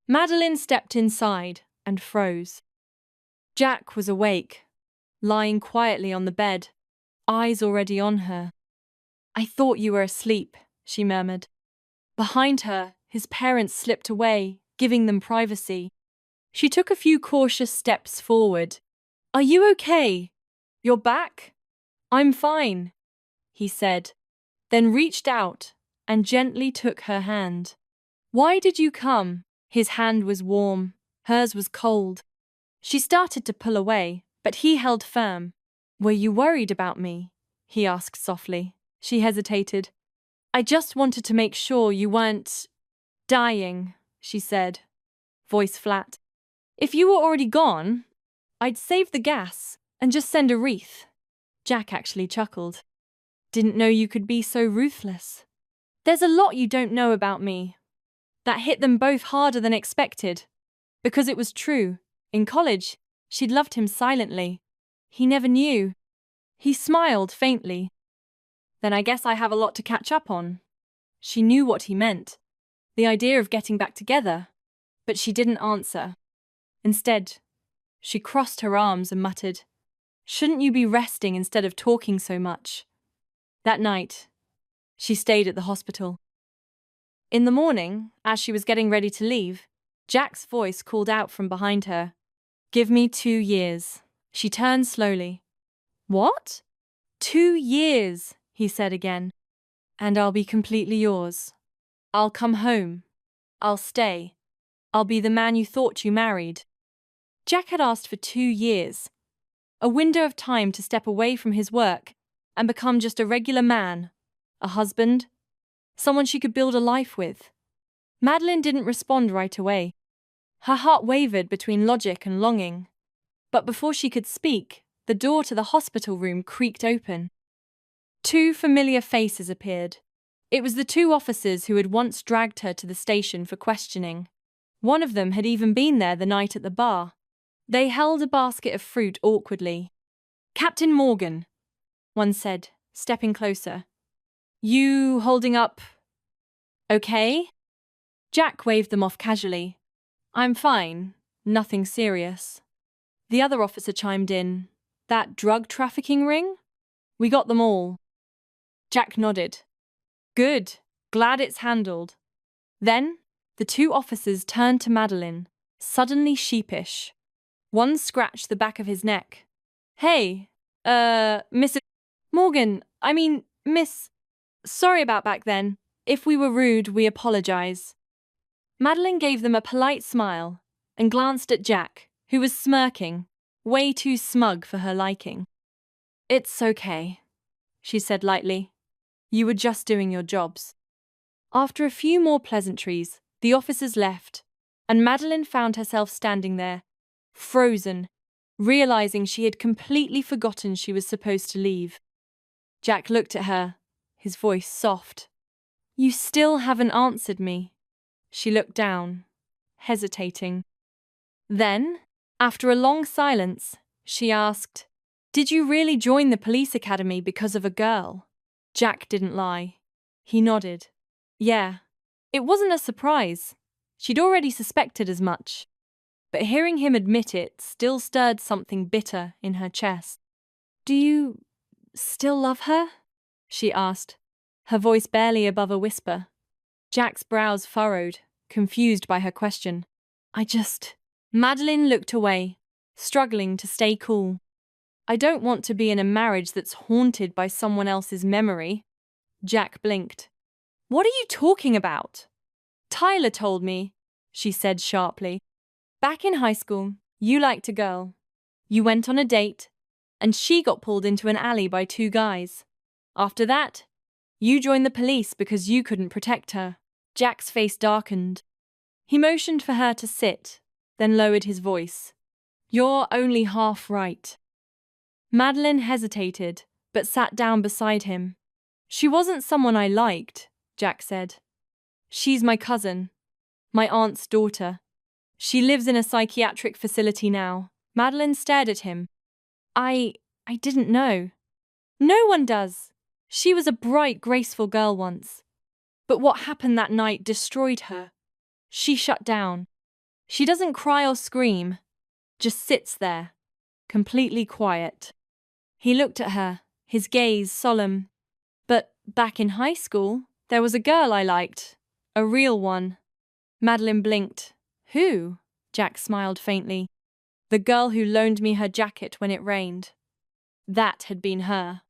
A: Madeline stepped inside and froze. Jack was awake, lying quietly on the bed, eyes already on her. "I thought you were asleep," she murmured. Behind her, his parents slipped away, giving them privacy. She took a few cautious steps forward. "Are you okay? You're back?" "I'm fine," he said, then reached out and gently took her hand. "Why did you come?" His hand was warm, hers was cold. She started to pull away, but he held firm. "Were you worried about me?" he asked softly. She hesitated. "I just wanted to make sure you weren't dying," she said, voice flat. "If you were already gone, I'd save the gas and just send a wreath." Jack actually chuckled. "Didn't know you could be so ruthless." "There's a lot you don't know about me." That hit them both harder than expected. Because it was true. In college, she'd loved him silently. He never knew. He smiled faintly. "Then I guess I have a lot to catch up on." She knew what he meant. The idea of getting back together. But she didn't answer. Instead, she crossed her arms and muttered, "Shouldn't you be resting instead of talking so much?" That night, she stayed at the hospital. In the morning, as she was getting ready to leave, Jack's voice called out from behind her. "Give me 2 years." She turned slowly. "What?" 2 years, he said again. "And I'll be completely yours. I'll come home. I'll stay. I'll be the man you thought you married." Jack had asked for 2 years. A window of time to step away from his work and become just a regular man, a husband, someone she could build a life with. Madeline didn't respond right away. Her heart wavered between logic and longing. But before she could speak, the door to the hospital room creaked open. Two familiar faces appeared. It was the two officers who had once dragged her to the station for questioning. One of them had even been there the night at the bar. They held a basket of fruit awkwardly. "Captain Morgan," one said, stepping closer. "You holding up okay?" Jack waved them off casually. "I'm fine, nothing serious." The other officer chimed in. "That drug trafficking ring? We got them all." Jack nodded. "Good, glad it's handled." Then, the two officers turned to Madeline, suddenly sheepish. One scratched the back of his neck. "Hey, Mrs. Morgan, Miss. Sorry about back then. If we were rude, we apologize." Madeline gave them a polite smile and glanced at Jack, who was smirking, way too smug for her liking. "It's okay," she said lightly. "You were just doing your jobs." After a few more pleasantries, the officers left, and Madeline found herself standing there, frozen, realizing she had completely forgotten she was supposed to leave. Jack looked at her, his voice soft. "You still haven't answered me." She looked down, hesitating. Then, after a long silence, she asked, "Did you really join the police academy because of a girl?" Jack didn't lie. He nodded. "Yeah. It wasn't a surprise. She'd already suspected as much." But hearing him admit it still stirred something bitter in her chest. "Do you still love her?" she asked, her voice barely above a whisper. Jack's brows furrowed, confused by her question. Madeline looked away, struggling to stay cool. "I don't want to be in a marriage that's haunted by someone else's memory." Jack blinked. "What are you talking about?" "Tyler told me," she said sharply. "Back in high school, you liked a girl. You went on a date, and she got pulled into an alley by two guys. After that, you joined the police because you couldn't protect her." Jack's face darkened. He motioned for her to sit, then lowered his voice. "You're only half right." Madeline hesitated, but sat down beside him. "She wasn't someone I liked," Jack said. "She's my cousin, my aunt's daughter. She lives in a psychiatric facility now." Madeline stared at him. I didn't know." "No one does. She was a bright, graceful girl once. But what happened that night destroyed her. She shut down. She doesn't cry or scream, just sits there, completely quiet." He looked at her, his gaze solemn. "But back in high school, there was a girl I liked, a real one." Madeline blinked. "Who?" Jack smiled faintly. "The girl who loaned me her jacket when it rained." That had been her.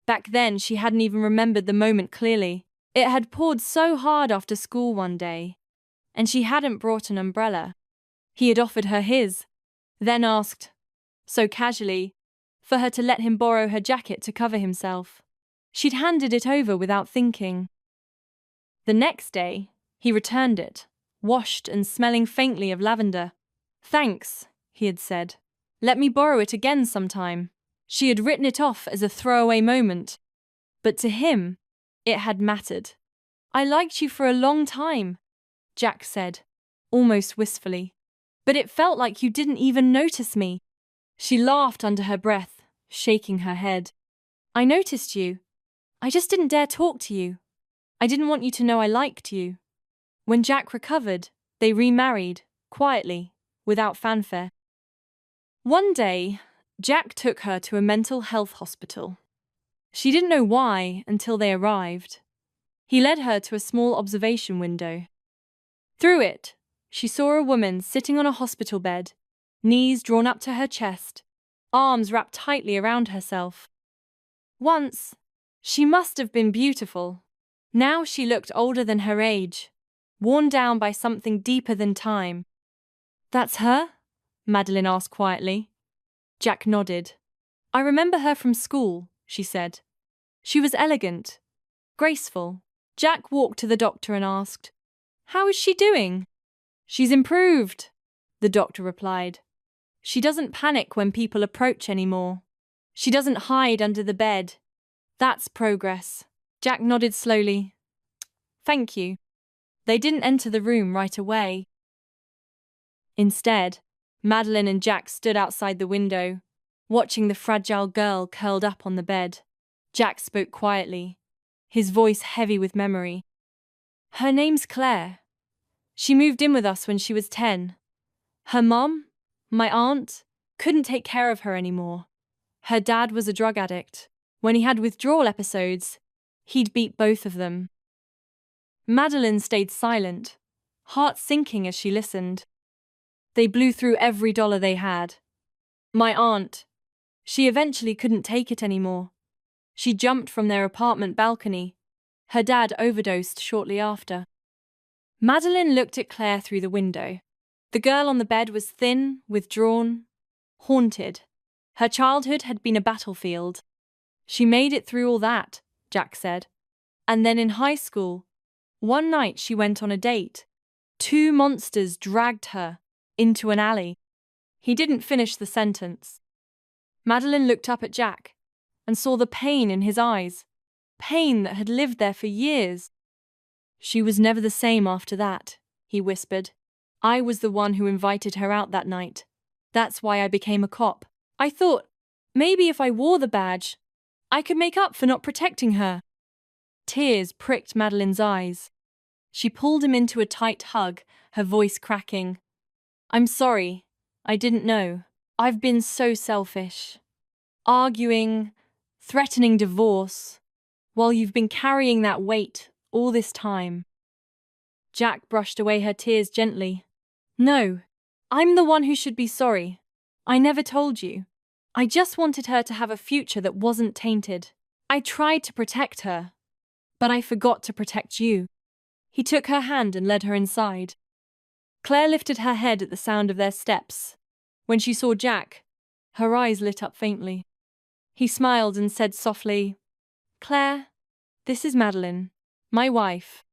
A: Back then, she hadn't even remembered the moment clearly. It had poured so hard after school one day, and she hadn't brought an umbrella. He had offered her his, then asked, so casually, for her to let him borrow her jacket to cover himself. She'd handed it over without thinking. The next day, he returned it, washed and smelling faintly of lavender. "Thanks," he had said. "Let me borrow it again sometime." She had written it off as a throwaway moment. But to him, it had mattered. "I liked you for a long time," Jack said, almost wistfully. "But it felt like you didn't even notice me." She laughed under her breath, shaking her head. "I noticed you. I just didn't dare talk to you. I didn't want you to know I liked you." When Jack recovered, they remarried, quietly, without fanfare. One day, Jack took her to a mental health hospital. She didn't know why until they arrived. He led her to a small observation window. Through it, she saw a woman sitting on a hospital bed, knees drawn up to her chest, arms wrapped tightly around herself. Once, she must have been beautiful. Now she looked older than her age, worn down by something deeper than time. "That's her?" Madeline asked quietly. Jack nodded. "I remember her from school," she said. "She was elegant, graceful, Jack walked to the doctor and asked, "How is she doing?" "She's improved," the doctor replied. "She doesn't panic when people approach anymore. She doesn't hide under the bed. That's progress." Jack nodded slowly. "Thank you." They didn't enter the room right away. Instead, Madeline and Jack stood outside the window, watching the fragile girl curled up on the bed. Jack spoke quietly, his voice heavy with memory. "Her name's Claire. She moved in with us when she was 10. Her mom, my aunt, couldn't take care of her anymore. Her dad was a drug addict. When he had withdrawal episodes, he'd beat both of them." Madeline stayed silent, heart sinking as she listened. "They blew through every dollar they had. My aunt, she eventually couldn't take it anymore. She jumped from their apartment balcony. Her dad overdosed shortly after." Madeline looked at Claire through the window. The girl on the bed was thin, withdrawn, haunted. Her childhood had been a battlefield. "She made it through all that," Jack said. "And then in high school, one night she went on a date. 2 monsters dragged her into an alley." He didn't finish the sentence. Madeline looked up at Jack and saw the pain in his eyes, pain that had lived there for years. "She was never the same after that," he whispered. "I was the one who invited her out that night. That's why I became a cop. I thought, maybe if I wore the badge, I could make up for not protecting her." Tears pricked Madeline's eyes. She pulled him into a tight hug, her voice cracking. "I'm sorry. I didn't know. I've been so selfish. Arguing, threatening divorce, while you've been carrying that weight all this time." Jack brushed away her tears gently. "No, I'm the one who should be sorry. I never told you. I just wanted her to have a future that wasn't tainted. I tried to protect her, but I forgot to protect you." He took her hand and led her inside. Claire lifted her head at the sound of their steps. When she saw Jack, her eyes lit up faintly. He smiled and said softly, "Claire, this is Madeline, my wife."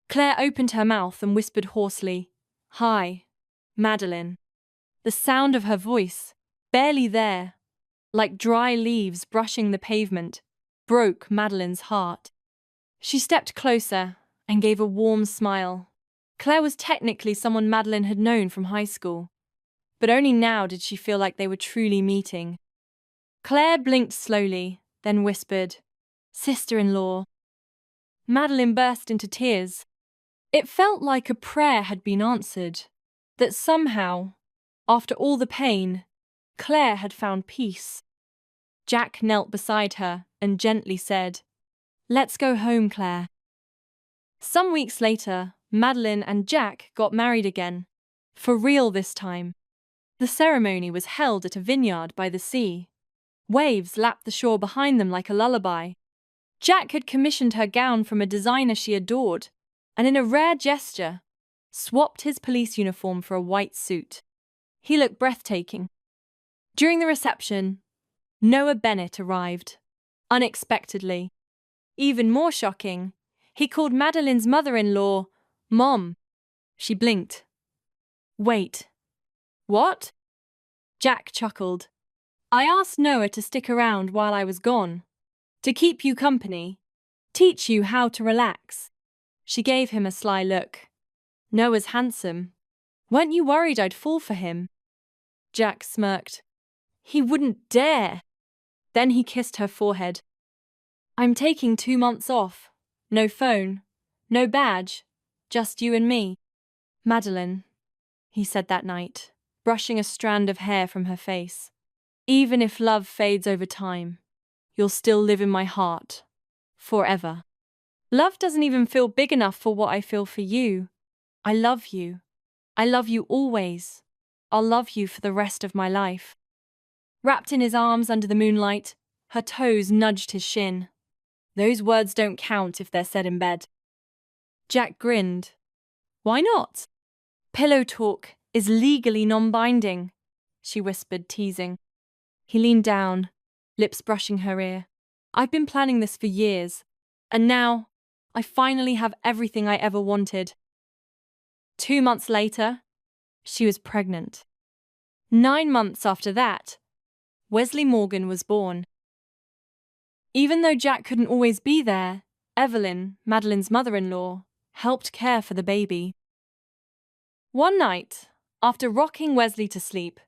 A: Claire opened her mouth and whispered hoarsely, "Hi, Madeline." The sound of her voice, barely there, like dry leaves brushing the pavement, broke Madeline's heart. She stepped closer and gave a warm smile. Claire was technically someone Madeline had known from high school, but only now did she feel like they were truly meeting. Claire blinked slowly, then whispered, "Sister-in-law." Madeline burst into tears. It felt like a prayer had been answered, that somehow, after all the pain, Claire had found peace. Jack knelt beside her and gently said, "Let's go home, Claire." Some weeks later, Madeline and Jack got married again, for real this time. The ceremony was held at a vineyard by the sea. Waves lapped the shore behind them like a lullaby. Jack had commissioned her gown from a designer she adored, and in a rare gesture, swapped his police uniform for a white suit. He looked breathtaking. During the reception, Noah Bennett arrived, unexpectedly. Even more shocking, he called Madeline's mother-in-law Mom. She blinked. "Wait. What?" Jack chuckled. "I asked Noah to stick around while I was gone, to keep you company, teach you how to relax." She gave him a sly look. "Noah's handsome. Weren't you worried I'd fall for him?" Jack smirked. "He wouldn't dare." Then he kissed her forehead. "I'm taking 2 months off. No phone, no badge, just you and me. Madeline," he said that night, brushing a strand of hair from her face. "Even if love fades over time, you'll still live in my heart. Forever. Love doesn't even feel big enough for what I feel for you. I love you. I love you always. I'll love you for the rest of my life." Wrapped in his arms under the moonlight, her toes nudged his shin. "Those words don't count if they're said in bed." Jack grinned. "Why not?" "Pillow talk is legally non-binding," she whispered, teasing. He leaned down, lips brushing her ear. "I've been planning this for years, and now I finally have everything I ever wanted. 2 months later, she was pregnant. 9 months after that, Wesley Morgan was born. Even though Jack couldn't always be there, Evelyn, Madeline's mother-in-law, helped care for the baby. One night, after rocking Wesley to sleep,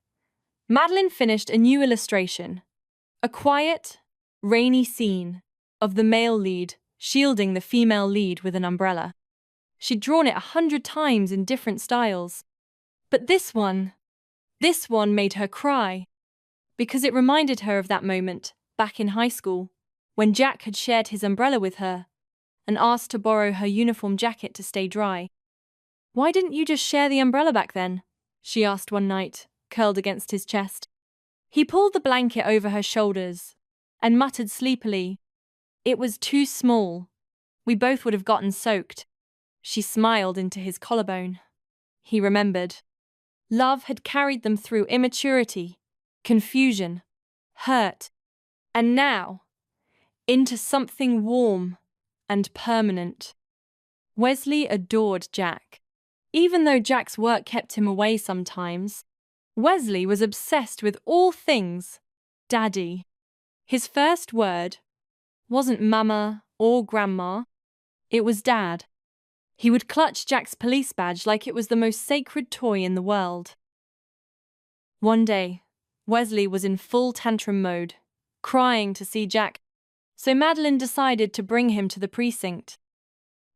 A: Madeline finished a new illustration, a quiet, rainy scene of the male lead shielding the female lead with an umbrella. She'd drawn it 100 times in different styles. But this one made her cry, because it reminded her of that moment back in high school when Jack had shared his umbrella with her and asked to borrow her uniform jacket to stay dry. "Why didn't you just share the umbrella back then?" she asked one night, curled against his chest. He pulled the blanket over her shoulders and muttered sleepily, "It was too small. We both would have gotten soaked." She smiled into his collarbone. He remembered. Love had carried them through immaturity, confusion, hurt, and now into something warm and permanent. Wesley adored Jack. Even though Jack's work kept him away sometimes, Wesley was obsessed with all things Daddy. His first word wasn't Mama or Grandma, it was Dad. He would clutch Jack's police badge like it was the most sacred toy in the world. One day, Wesley was in full tantrum mode, crying to see Jack, so Madeline decided to bring him to the precinct.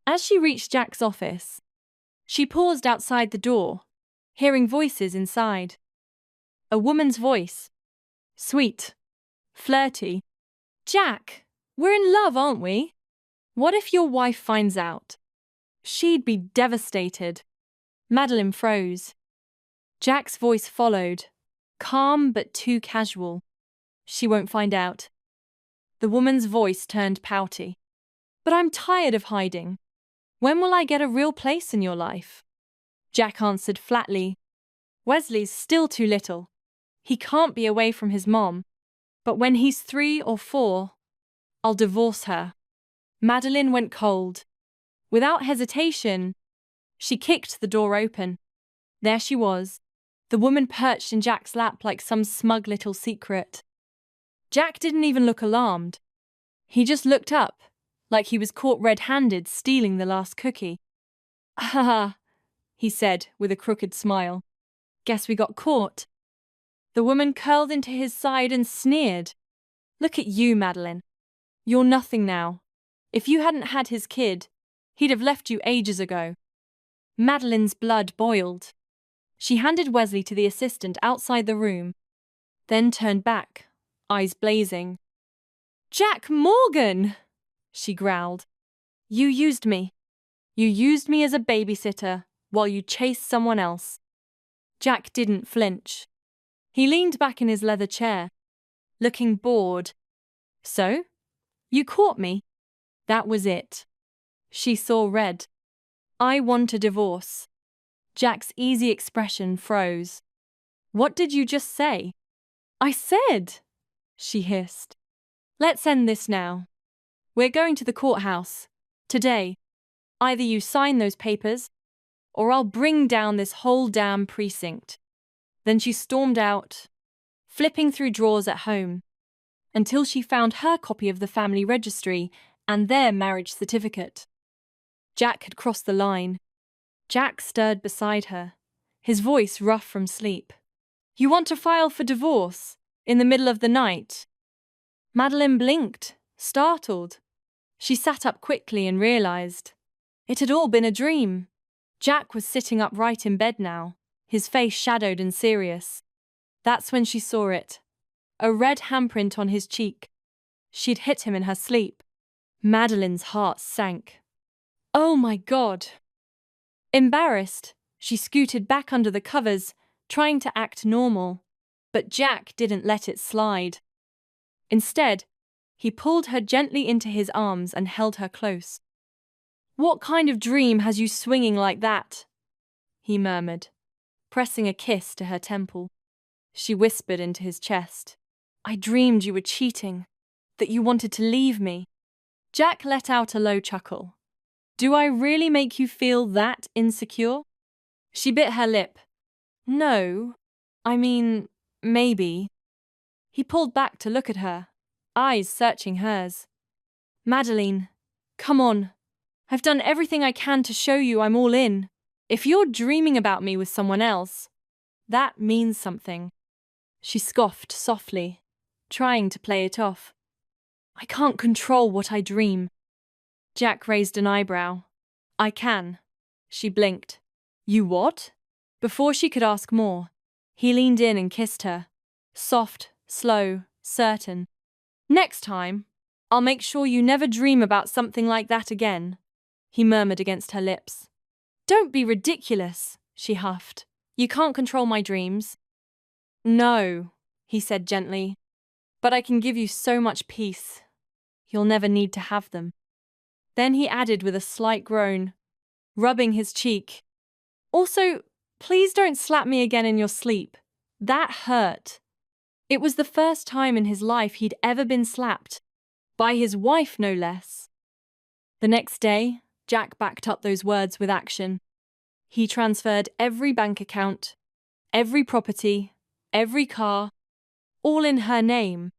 A: As she reached Jack's office, she paused outside the door, hearing voices inside. A woman's voice. Sweet. Flirty. "Jack, we're in love, aren't we? What if your wife finds out?" She'd be devastated. Madeline froze. Jack's voice followed, calm but too casual. "She won't find out." The woman's voice turned pouty. "But I'm tired of hiding. When will I get a real place in your life?" Jack answered flatly, "Wesley's still too little. He can't be away from his mom. But when he's 3 or 4, I'll divorce her." Madeline went cold. Without hesitation, she kicked the door open. There she was, the woman perched in Jack's lap like some smug little secret. Jack didn't even look alarmed. He just looked up, like he was caught red-handed stealing the last cookie. "Ha ha," he said with a crooked smile. "Guess we got caught." The woman curled into his side and sneered. "Look at you, Madeline. You're nothing now. If you hadn't had his kid, he'd have left you ages ago." Madeline's blood boiled. She handed Wesley to the assistant outside the room, then turned back, eyes blazing. "Jack Morgan!" she growled. "You used me. You used me as a babysitter while you chased someone else." Jack didn't flinch. He leaned back in his leather chair, looking bored. "So? You caught me?" That was it. She saw red. "I want a divorce." Jack's easy expression froze. "What did you just say?" "I said," she hissed. "Let's end this now. We're going to the courthouse. Today. Either you sign those papers, or I'll bring down this whole damn precinct." Then she stormed out, flipping through drawers at home, until she found her copy of the family registry and their marriage certificate. Jack had crossed the line. Jack stirred beside her, his voice rough from sleep. "You want to file for divorce? In the middle of the night?" Madeline blinked, startled. She sat up quickly and realized it had all been a dream. Jack was sitting upright in bed now, his face shadowed and serious. That's when she saw it. A red handprint on his cheek. She'd hit him in her sleep. Madeline's heart sank. "Oh my God!" Embarrassed, she scooted back under the covers, trying to act normal. But Jack didn't let it slide. Instead, he pulled her gently into his arms and held her close. "What kind of dream has you swinging like that?" he murmured, pressing a kiss to her temple. She whispered into his chest, "I dreamed you were cheating, that you wanted to leave me." Jack let out a low chuckle. Do I really make you feel that insecure? She bit her lip. No, I mean, maybe. He pulled back to look at her, eyes searching hers. Madeline, come on. I've done everything I can to show you I'm all in. If you're dreaming about me with someone else, that means something. She scoffed softly, trying to play it off. I can't control what I dream. Jack raised an eyebrow. I can. She blinked. You what? Before she could ask more, he leaned in and kissed her. Soft, slow, certain. Next time, I'll make sure you never dream about something like that again, he murmured against her lips. Don't be ridiculous, she huffed. You can't control my dreams. No, he said gently, but I can give you so much peace. You'll never need to have them. Then he added with a slight groan, rubbing his cheek. Also, please don't slap me again in your sleep. That hurt. It was the first time in his life he'd ever been slapped. By his wife, no less. The next day, Jack backed up those words with action. He transferred every bank account, every property, every car, all in her name.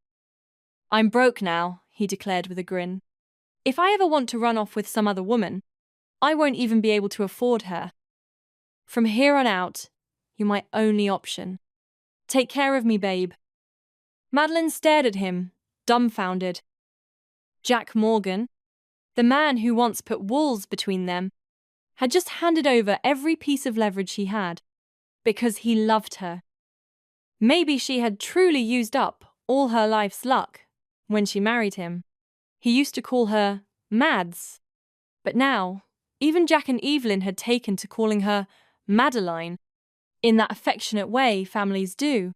A: I'm broke now, he declared with a grin. If I ever want to run off with some other woman, I won't even be able to afford her. From here on out, you're my only option. Take care of me, babe. Madeline stared at him, dumbfounded. Jack Morgan, the man who once put walls between them, had just handed over every piece of leverage he had, because he loved her. Maybe she had truly used up all her life's luck when she married him. He used to call her Mads, but now even Jack and Evelyn had taken to calling her Madeline, in that affectionate way families do,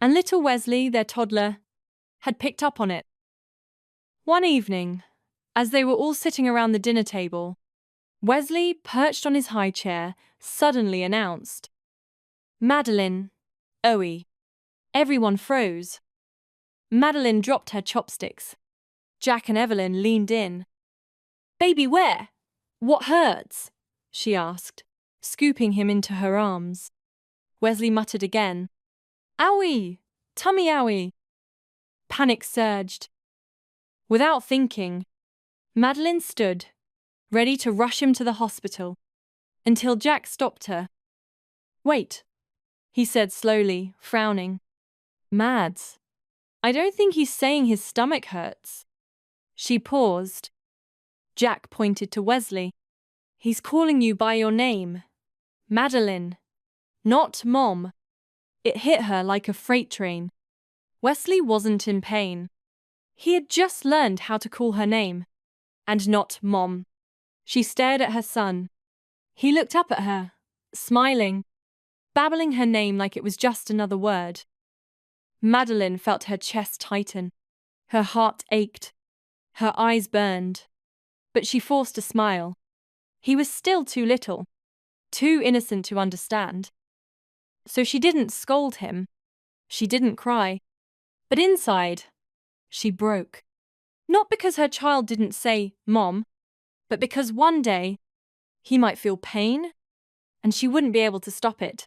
A: and little Wesley, their toddler, had picked up on it. One evening, as they were all sitting around the dinner table, Wesley, perched on his high chair, suddenly announced, Madeline, Owie. Everyone froze. Madeline dropped her chopsticks. Jack and Evelyn leaned in. Baby, where? What hurts? She asked, scooping him into her arms. Wesley muttered again. Owie! Tummy owie! Panic surged. Without thinking, Madeline stood, ready to rush him to the hospital, until Jack stopped her. Wait, he said slowly, frowning. Mads, I don't think he's saying his stomach hurts. She paused. Jack pointed to Wesley. He's calling you by your name. Madeline, not Mom. It hit her like a freight train. Wesley wasn't in pain. He had just learned how to call her name, and not Mom. She stared at her son. He looked up at her, smiling, babbling her name like it was just another word. Madeline felt her chest tighten. Her heart ached. Her eyes burned. But she forced a smile. He was still too little, too innocent to understand. So she didn't scold him. She didn't cry. But inside, she broke. Not because her child didn't say, Mom, but because one day he might feel pain, and she wouldn't be able to stop it.